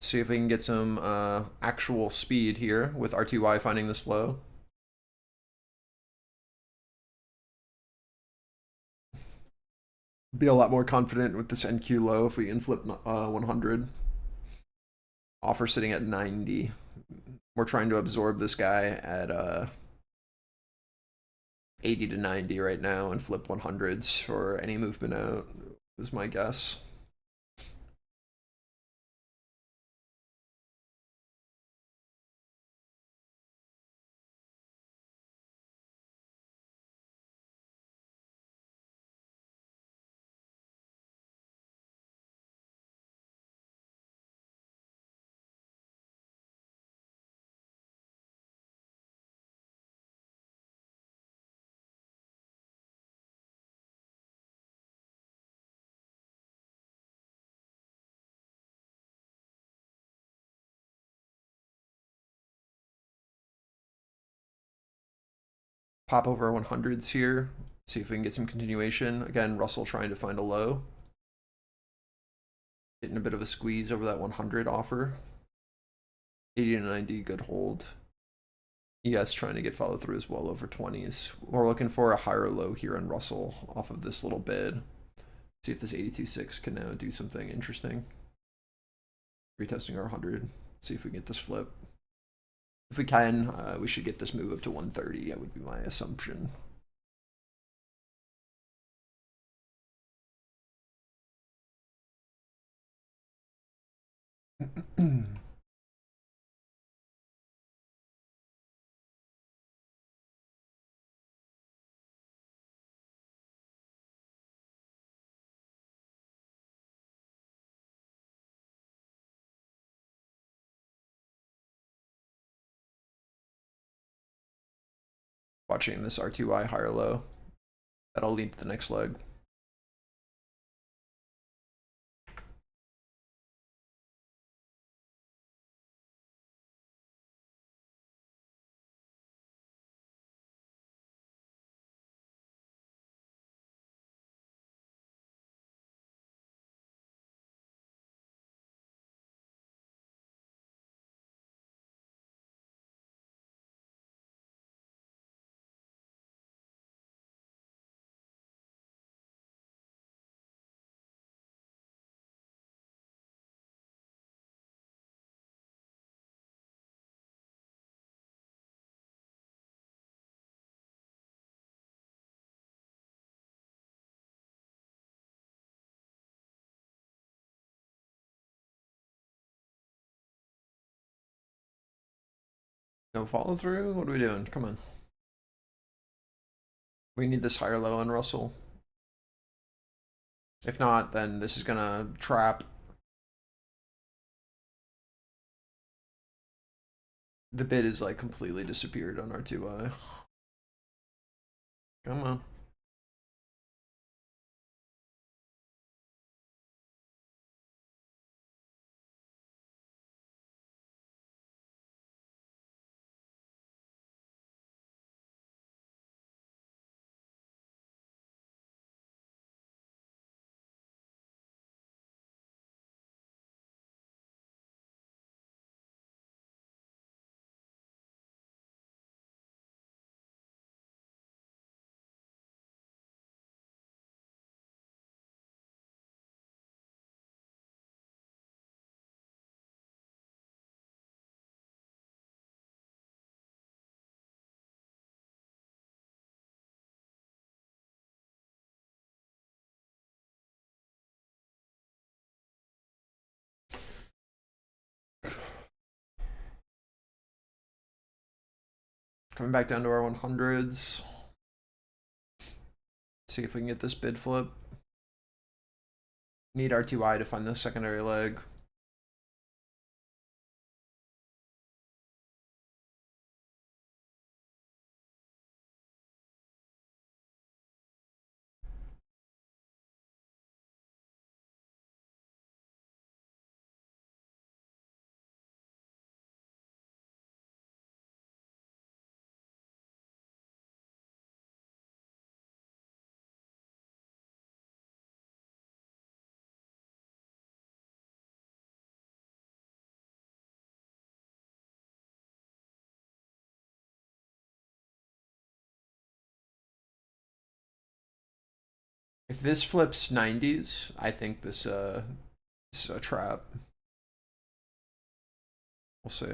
See if we can get some actual speed here with RTY finding this low. Be a lot more confident with this NQ low if we can flip 100. Offer sitting at 90. We're trying to absorb this guy at 80 to 90 right now and flip 100s for any movement out, is my guess. Pop over 100s here. See if we can get some continuation. Again, Russell trying to find a low. Getting a bit of a squeeze over that 100 offer. 80 to 90, good hold. ES trying to get follow through as well over 20s. We're looking for a higher low here on Russell off of this little bid. See if this 82.6 can now do something interesting. Retesting our 100. See if we can get this flip. If we can, we should get this move up to 130. That would be my assumption. Watching this RTY higher low. That'll lead to the next leg. No follow through? What are we doing? Come on. We need this higher low on Russell. If not, then this is gonna trap. The bid is like completely disappeared on R2Y. Come on. Coming back down to our 100s. See if we can get this bid flip. Need RTY to find the secondary leg. If this flips 90s, I think this is a trap. We'll see.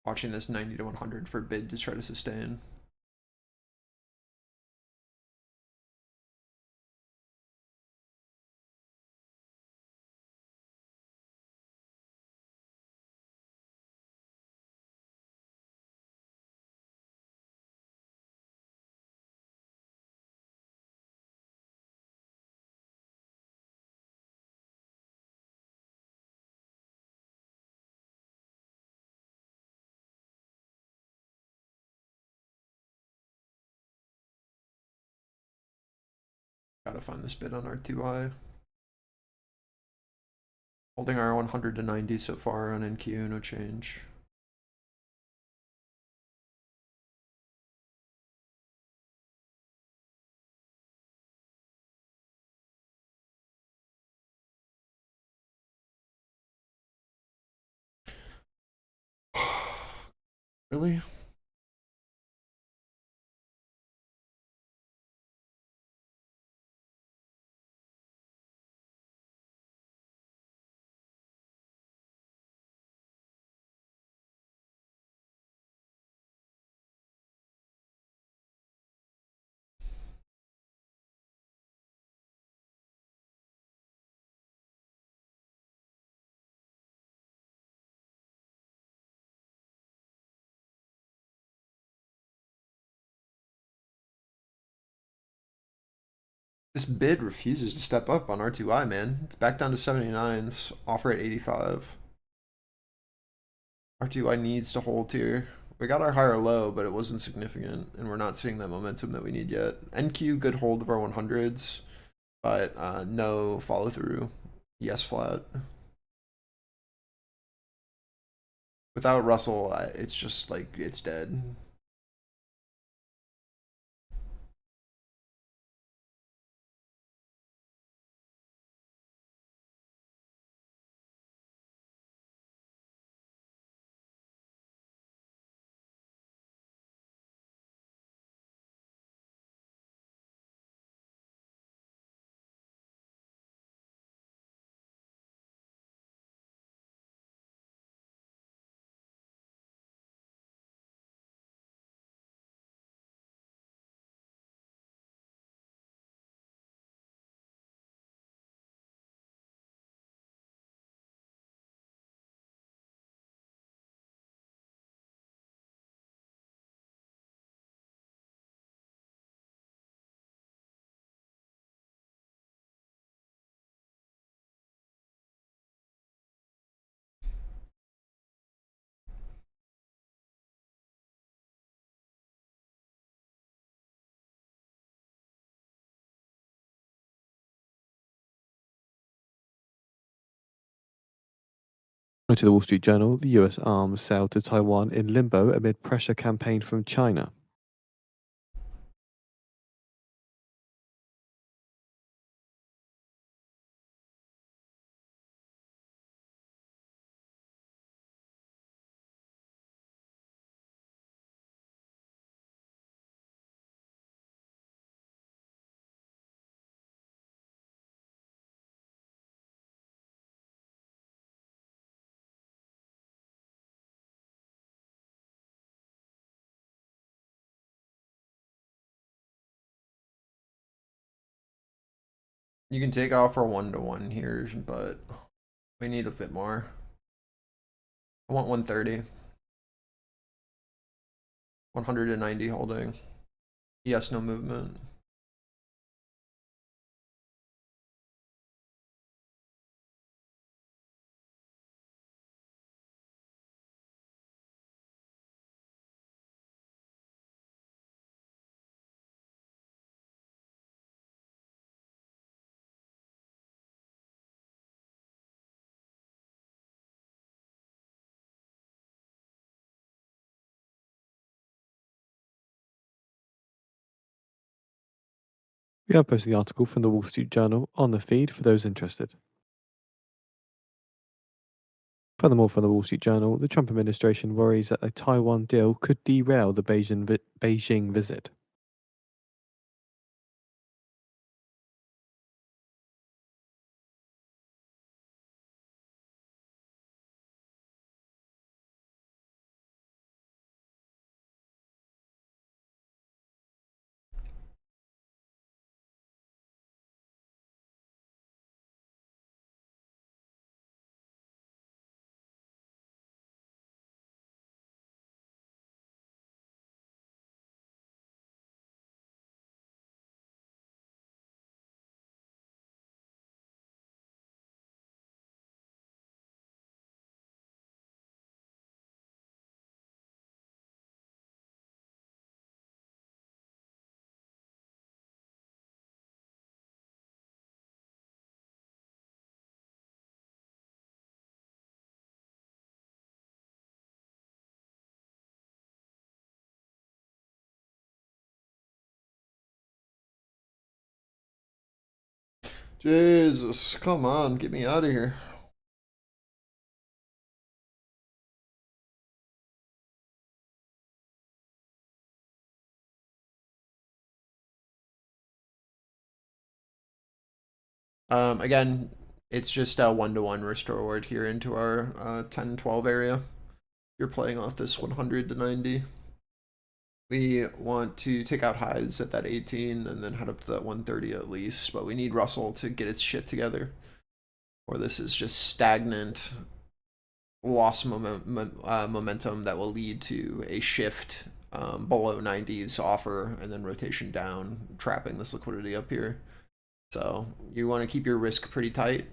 Watching this 90 to 100 for bid to try to sustain. Gotta find this bid on RTY. Holding our 100 to 90 so far on NQ, no change. Really? This bid refuses to step up on RTY, man. It's back down to 79s. Offer at 85. RTY needs to hold here. We got our higher low, but it wasn't significant, and we're not seeing that momentum that we need yet. NQ, good hold of our 100s, but no follow through. Yes, flat. Without Russell, it's just like, it's dead. According to the Wall Street Journal, the US arms sailed to Taiwan in limbo amid pressure campaign from China. You can take off our 1-to-1 here, but we need a bit more. I want 130. 190 holding. Yes, no movement. We have posted the article from the Wall Street Journal on the feed for those interested. Furthermore, from the Wall Street Journal, the Trump administration worries that a Taiwan deal could derail the Beijing visit. Jesus, come on, get me out of here. Again, it's just a 1-to-1 restore here into our 10-12 area. You're playing off this 100 to 90. We want to take out highs at that 18 and then head up to that 130 at least, but we need Russell to get its shit together, or this is just stagnant loss momentum that will lead to a shift below 90s offer and then rotation down, trapping this liquidity up here. So you want to keep your risk pretty tight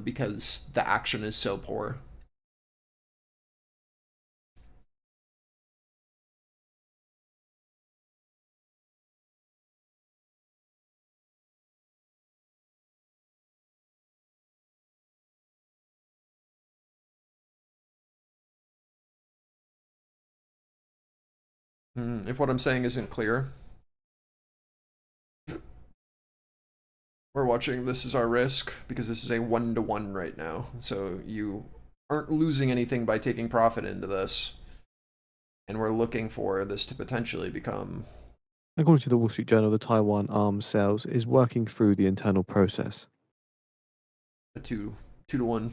because the action is so poor. If what I'm saying isn't clear, we're watching this as our risk because this is a 1-to-1 right now. So you aren't losing anything by taking profit into this. And we're looking for this to potentially become. According to the Wall Street Journal, the Taiwan arms sales is working through the internal process. A 2-to-1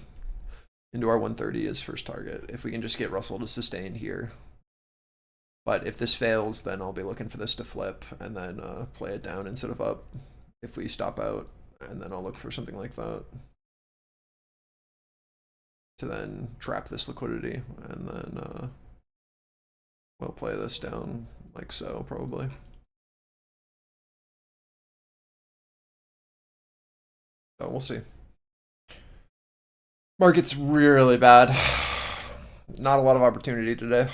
into our 130 is first target. If we can just get Russell to sustain here. But if this fails, then I'll be looking for this to flip and then play it down instead of up if we stop out. And then I'll look for something like that to then trap this liquidity. And then we'll play this down like so, probably. So we'll see. Market's really bad. Not a lot of opportunity today.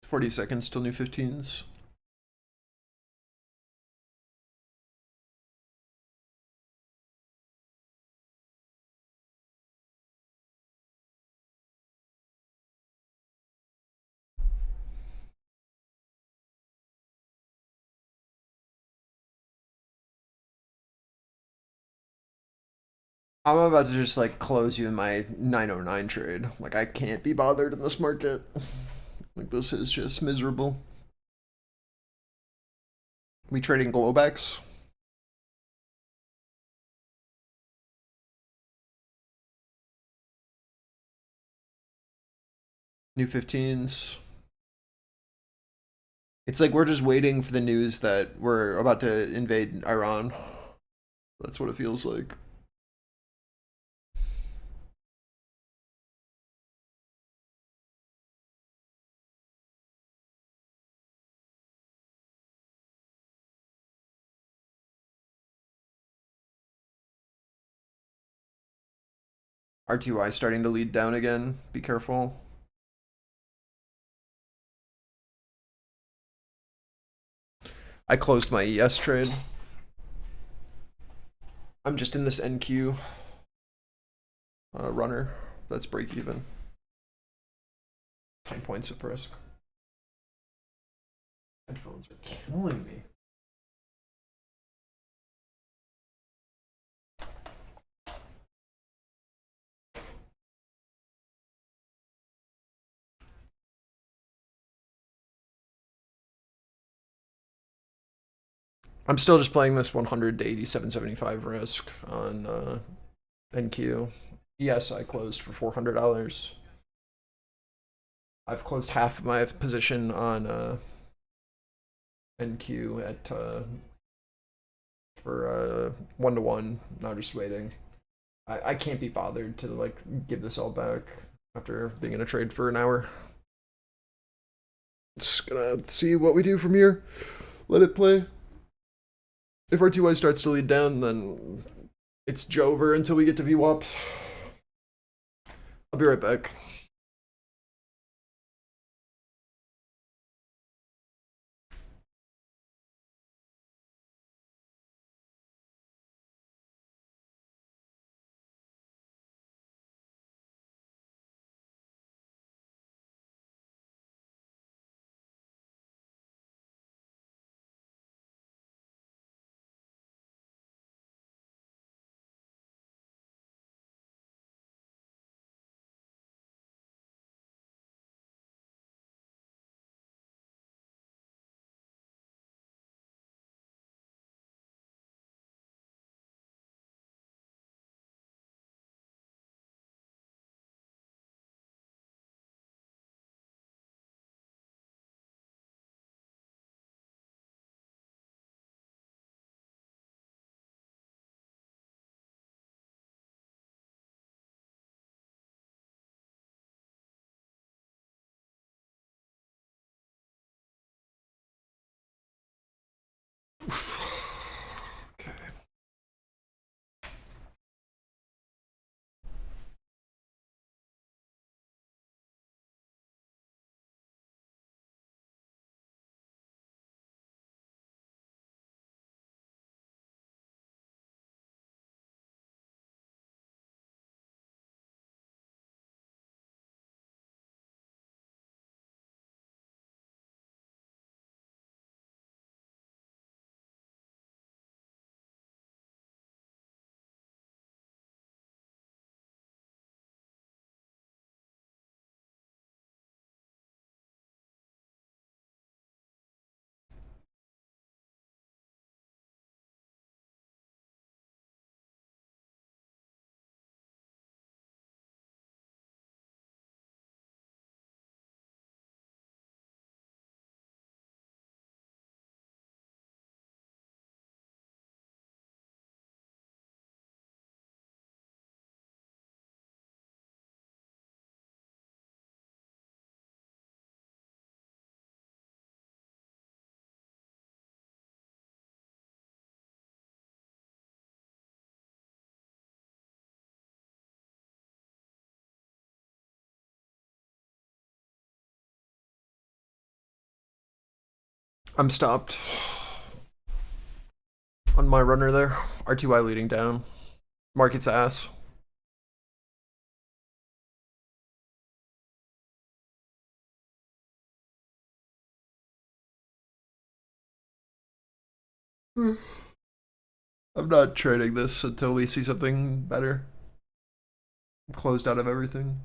$40 till new 15s. I'm about to just like close you in my 909 trade. Like I can't be bothered in this market. Like this is just miserable. We trading Globex. New 15s. It's like we're just waiting for the news that we're about to invade Iran. That's what it feels like. RTY starting to lead down again. Be careful. I closed my ES trade. I'm just in this NQ runner. That's break even. 10 points of risk. Headphones are killing me. I'm still just playing this 100 to 87.75 risk on NQ. Yes, I closed for $400. I've closed half of my position on NQ at for 1-to-1. Now just waiting. I can't be bothered to like give this all back after being in a trade for an hour. Just gonna see what we do from here. Let it play. If RTY starts to lead down, then it's Jover until we get to VWAP. I'll be right back. Okay. I'm stopped on my runner there. RTY leading down. Market's ass. I'm not trading this until we see something better. I'm closed out of everything.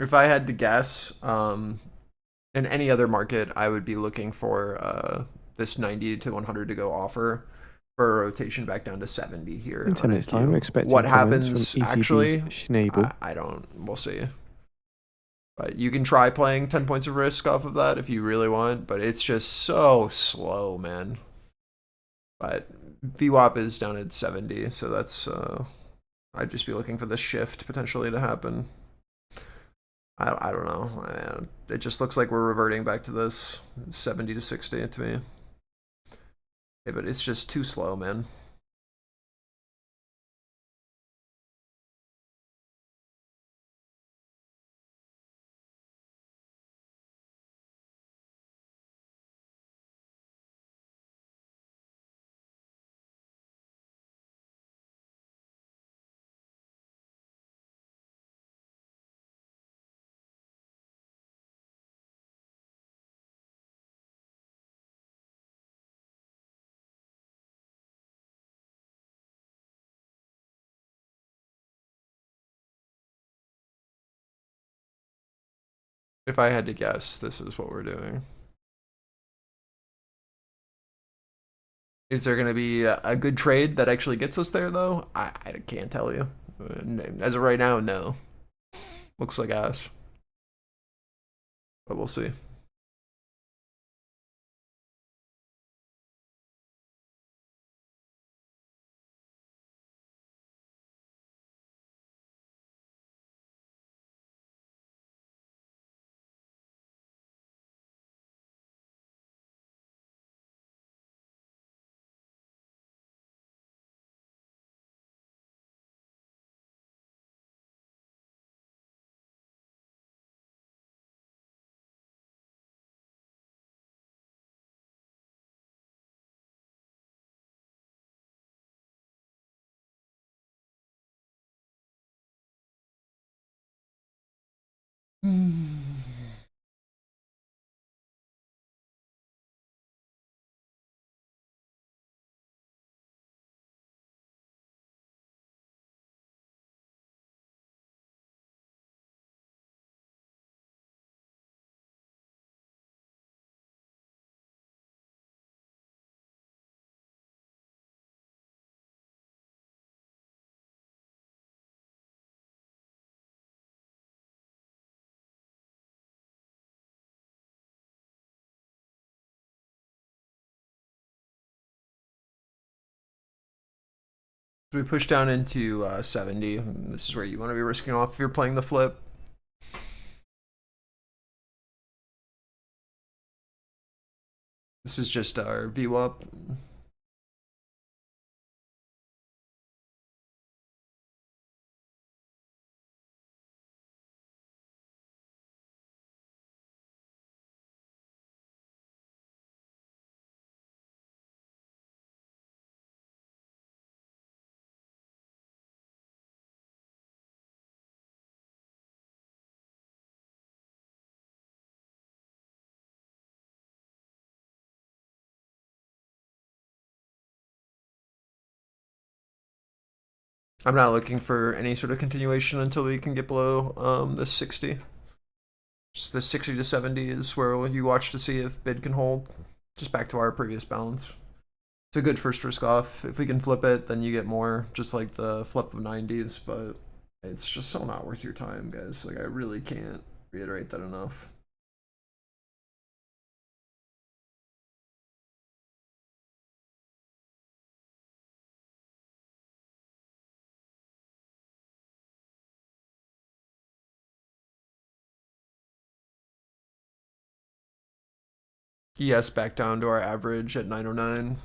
If I had to guess, in any other market, I would be looking for this 90 to 100 to go offer for a rotation back down to 70 here. In 10 minutes' time, we're expecting what comments from happens ECB's actually, Schnabel. I don't. We'll see. But you can try playing 10 points of risk off of that if you really want, but it's just so slow, man. But VWAP is down at 70, so that's I'd just be looking for this shift potentially to happen. I don't know. It just looks like we're reverting back to this 70 to 60 to me. Yeah, but it's just too slow, man. If I had to guess, this is what we're doing. Is there going to be a good trade that actually gets us there, though? I can't tell you. As of right now, no. Looks like ass. But we'll see. We push down into 70. This is where you want to be risking off if you're playing the flip. This is just our VWAP. I'm not looking for any sort of continuation until we can get below this 60. Just the 60 to 70 is where you watch to see if bid can hold. Just back to our previous balance. It's a good first risk off. If we can flip it, then you get more, just like the flip of 90s, but it's just so not worth your time, guys. Like, I really can't reiterate that enough. ES back down to our average at 909.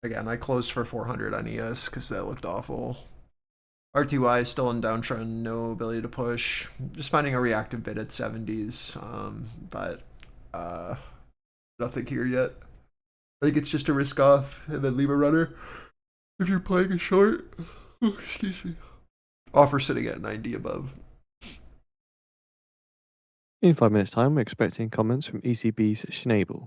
Again, I closed for 400 on ES because that looked awful. RTY is still in downtrend, no ability to push. Just finding a reactive bid at 70s, but nothing here yet. I think it's just a risk off and then leave a runner. If you're playing a short, oh, excuse me. Offer sitting at 90 above. In 5 minutes' time, we're expecting comments from ECB's Schnabel.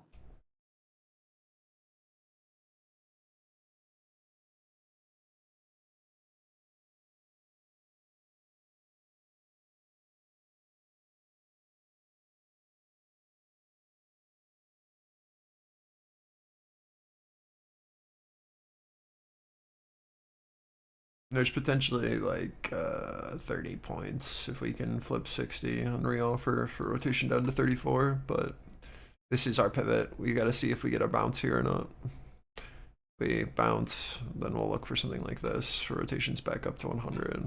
There's potentially like 30 points if we can flip 60 on real for rotation down to 34, but this is our pivot. We got to see if we get a bounce here or not. If we bounce, then we'll look for something like this for rotations back up to 100.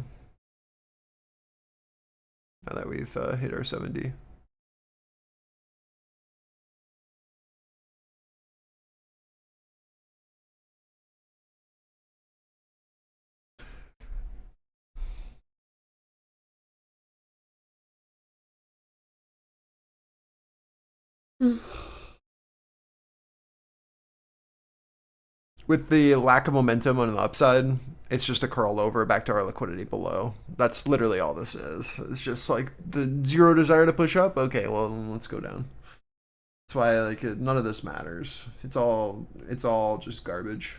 Now that we've hit our 70. With the lack of momentum on the upside, it's just a curl over back to our liquidity below. That's literally all this is. It's just like the zero desire to push up. Okay, well, let's go down. That's why like none of this matters. It's all just garbage.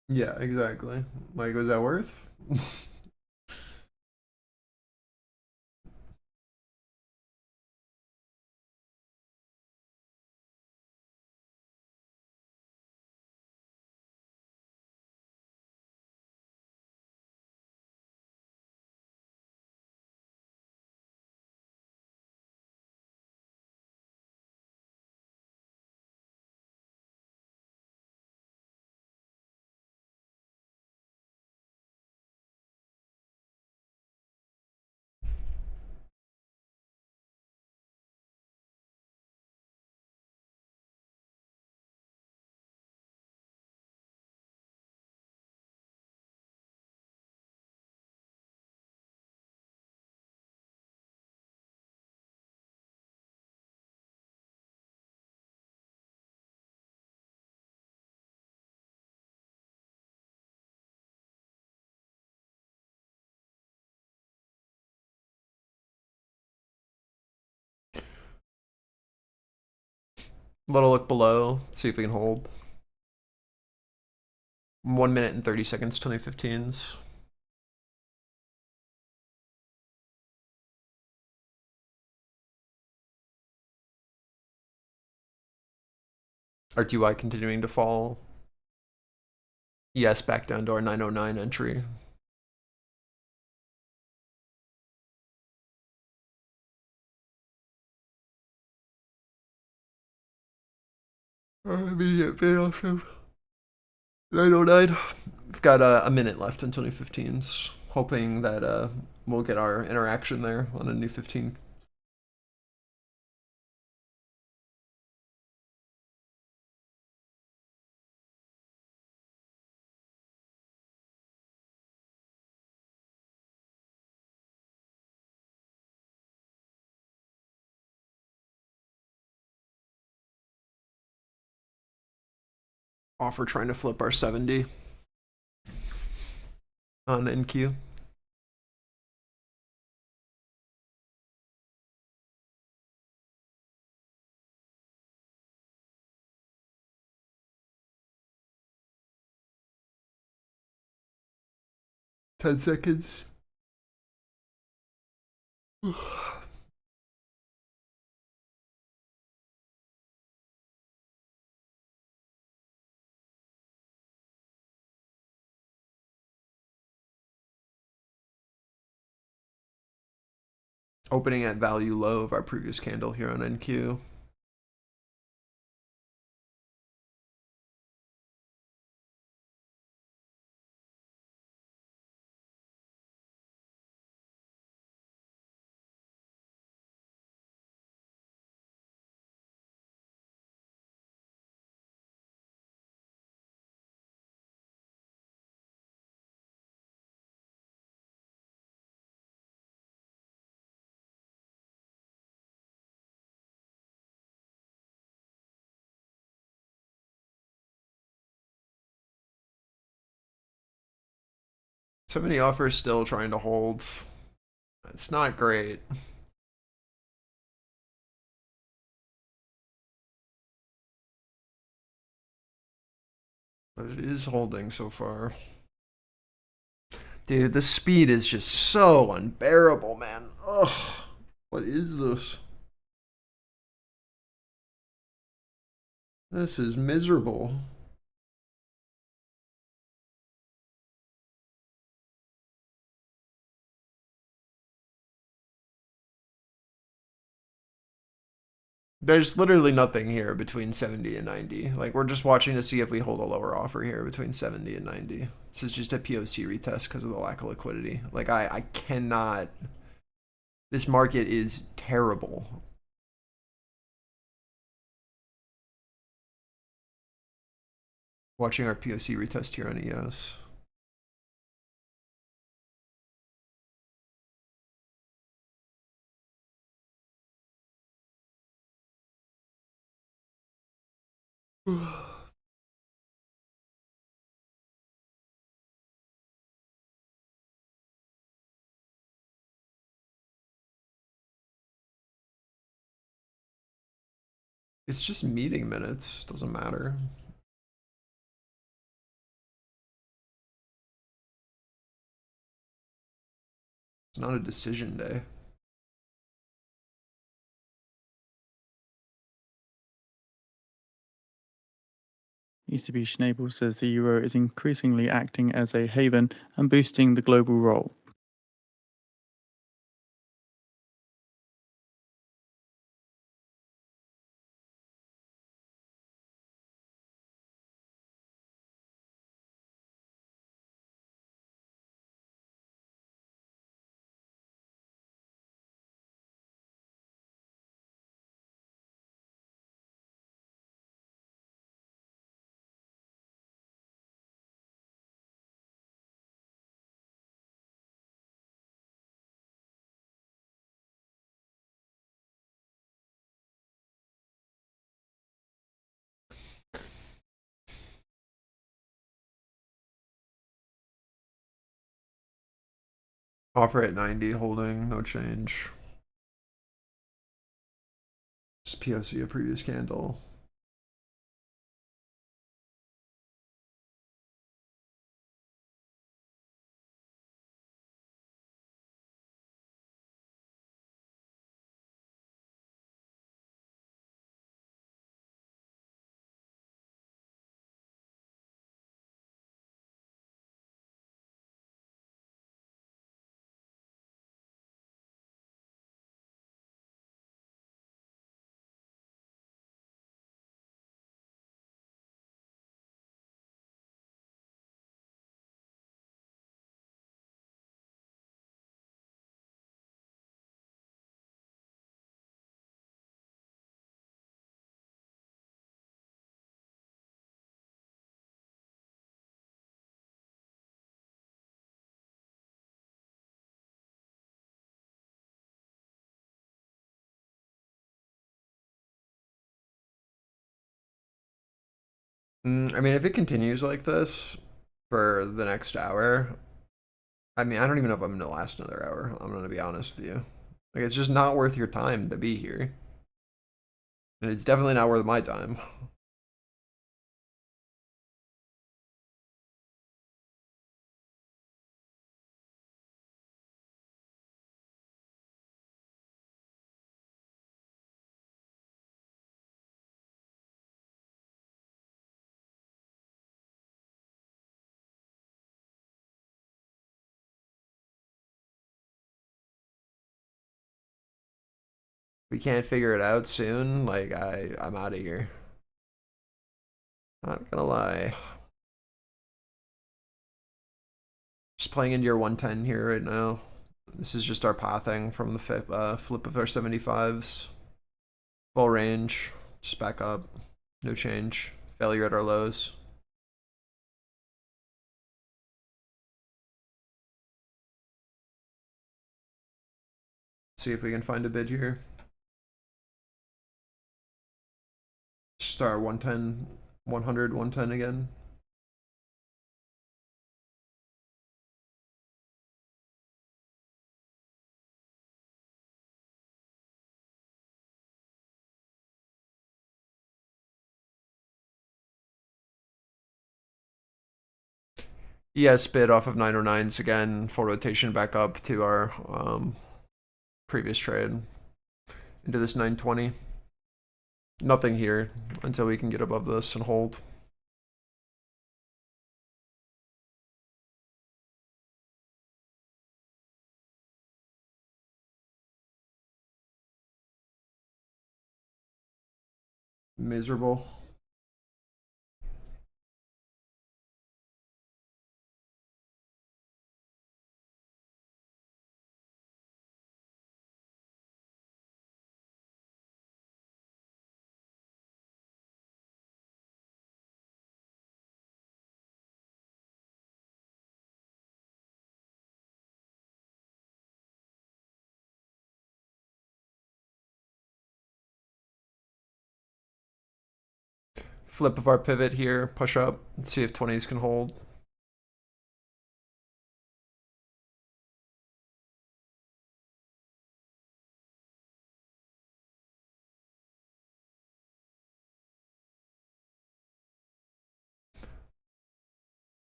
Yeah, exactly. Like, was that worth? Let look below. See if we can hold. 1 minute and 30 seconds, 2015s. RTY continuing to fall. Yes, back down to our 909 entry. Immediate payoff of 909. We've got a minute left in 2015s. Hoping that we'll get our interaction there on a new 15. Offer trying to flip our 70 on NQ. Ten seconds. Opening at value low of our previous candle here on NQ. So many offers still trying to hold. It's not great. But it is holding so far. Dude, the speed is just so unbearable, man. Ugh. What is this? This is miserable. There's literally nothing here between 70 and 90. Like, we're just watching to see if we hold a lower offer here between 70 and 90. This is just a POC retest because of the lack of liquidity. Like, I cannot. This market is terrible. Watching our POC retest here on EOS. It's just meeting minutes. Doesn't matter. It's not a decision day. ECB Schnabel says the euro is increasingly acting as a haven and boosting the global role. Offer at 90, holding, no change. Just POC a previous candle. I mean, if it continues like this for the next hour, I mean, I don't even know if I'm gonna last another hour. I'm gonna be honest with you. Like, it's just not worth your time to be here. And it's definitely not worth my time. If we can't figure it out soon, like, I'm out of here. Not gonna lie. Just playing into your 110 here right now. This is just our pathing from the flip of our 75s. Full range. Just back up. No change. Failure at our lows. See if we can find a bid here. Star 110, 100, 110 again. ES bid off of 909s again, full rotation back up to our previous trade into this 920. Nothing here until we can get above this and hold. Miserable. Flip of our pivot here, push up, and see if 20s can hold.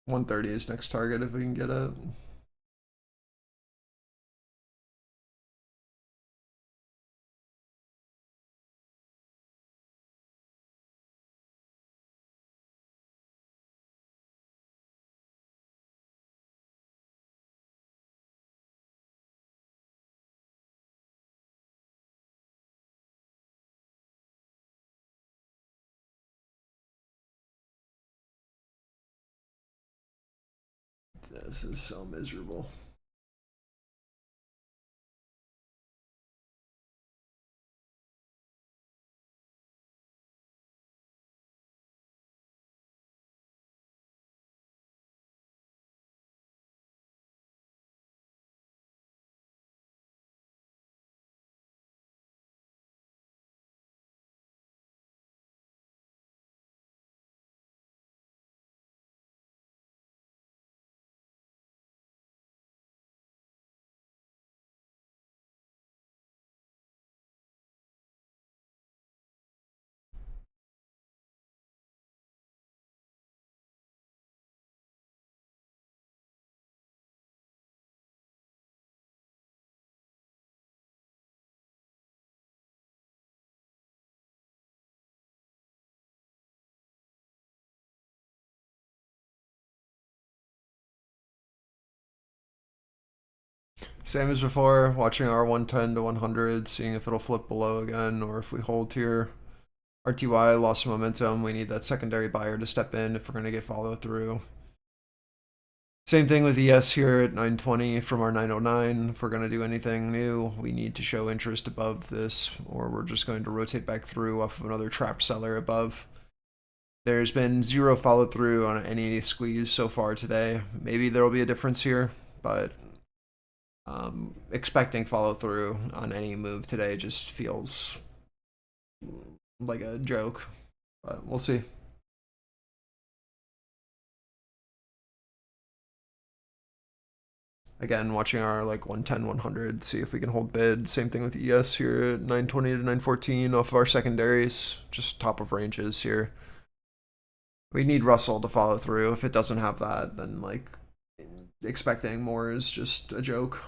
$130 is next target if we can get it. This is so miserable. Same as before, watching our 110 to 100, seeing if it'll flip below again or if we hold here. RTY lost some momentum. We need that secondary buyer to step in if we're going to get follow through. Same thing with ES here at 920 from our 909. If we're going to do anything new, we need to show interest above this, or we're just going to rotate back through off of another trap seller above. There's been zero follow through on any squeeze so far today. Maybe there will be a difference here, but expecting follow through on any move today just feels like a joke, but we'll see. Again, watching our like 110, 100, see if we can hold bid. Same thing with ES here at 920 to 914 off of our secondaries, just top of ranges here. We need Russell to follow through. If it doesn't have that, then like expecting more is just a joke.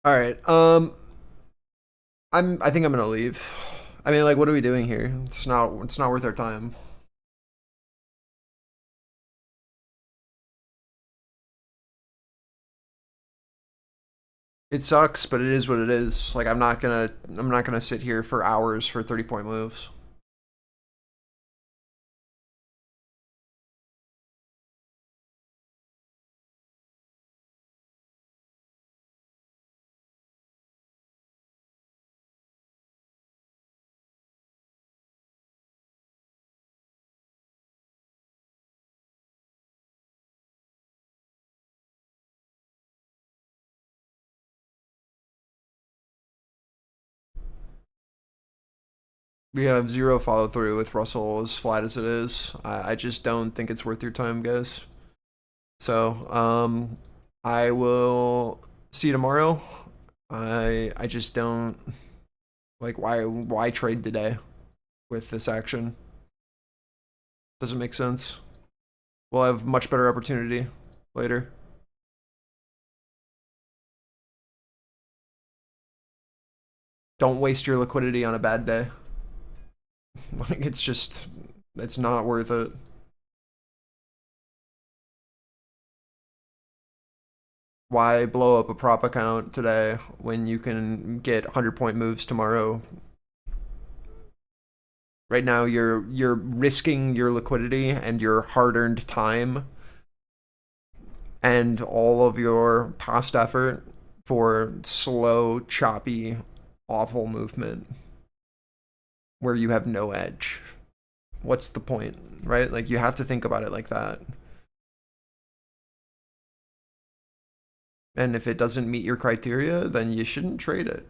All right. I think I'm gonna leave. I mean, like, what are we doing here? It's not worth our time. It sucks, but it is what it is. Like, I'm not gonna sit here for hours for 30-point moves. We have zero follow through with Russell as flat as it is. I just don't think it's worth your time, guys. So, I will see you tomorrow. I just don't like why trade today with this action. Doesn't make sense. We'll have much better opportunity later. Don't waste your liquidity on a bad day. Like, it's not worth it. Why blow up a prop account today when you can get 100-point moves tomorrow? Right now, you're risking your liquidity and your hard-earned time and all of your past effort for slow, choppy, awful movement where you have no edge. What's the point, right? Like, you have to think about it like that. And if it doesn't meet your criteria, then you shouldn't trade it.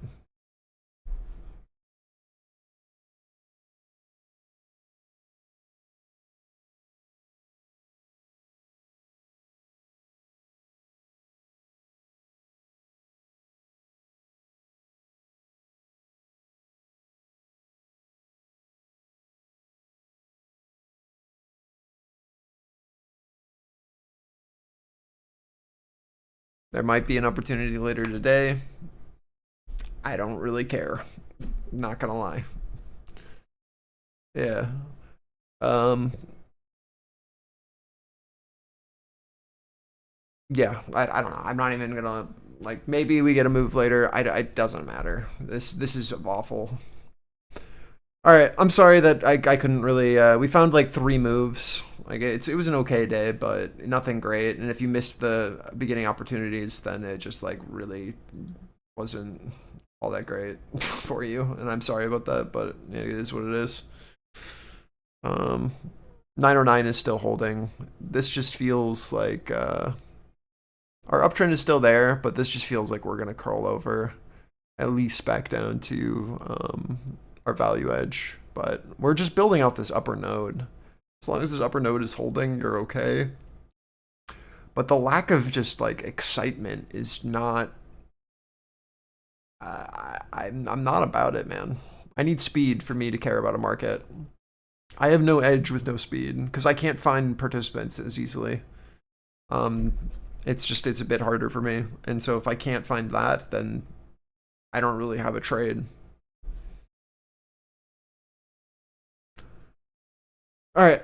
There might be an opportunity later today. I don't really care. Not gonna lie. Yeah. Yeah, I don't know. I'm not even gonna, like, maybe we get a move later. It doesn't matter. This is awful. All right, I'm sorry that I couldn't really. We found like 3 moves. Like, it was an okay day, but nothing great. And if you missed the beginning opportunities, then it just like really wasn't all that great for you. And I'm sorry about that, but it is what it is. 909 is still holding. This just feels like our uptrend is still there, but this just feels like we're gonna curl over, at least back down to our value edge. But we're just building out this upper node. As long as this upper node is holding, you're okay. But the lack of just like excitement is not. I'm not about it, man. I need speed for me to care about a market. I have no edge with no speed because I can't find participants as easily. It's a bit harder for me, and so if I can't find that, then I don't really have a trade. All right.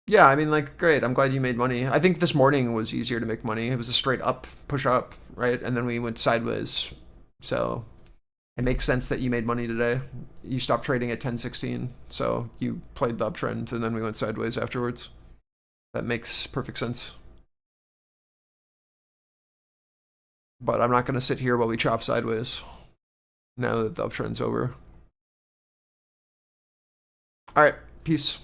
Yeah, I mean, like, great. I'm glad you made money. I think this morning was easier to make money. It was a straight up push up, right? And then we went sideways. So it makes sense that you made money today. You stopped trading at 10.16, so you played the uptrend, and then we went sideways afterwards. That makes perfect sense. But I'm not going to sit here while we chop sideways now that the uptrend's over. All right, peace.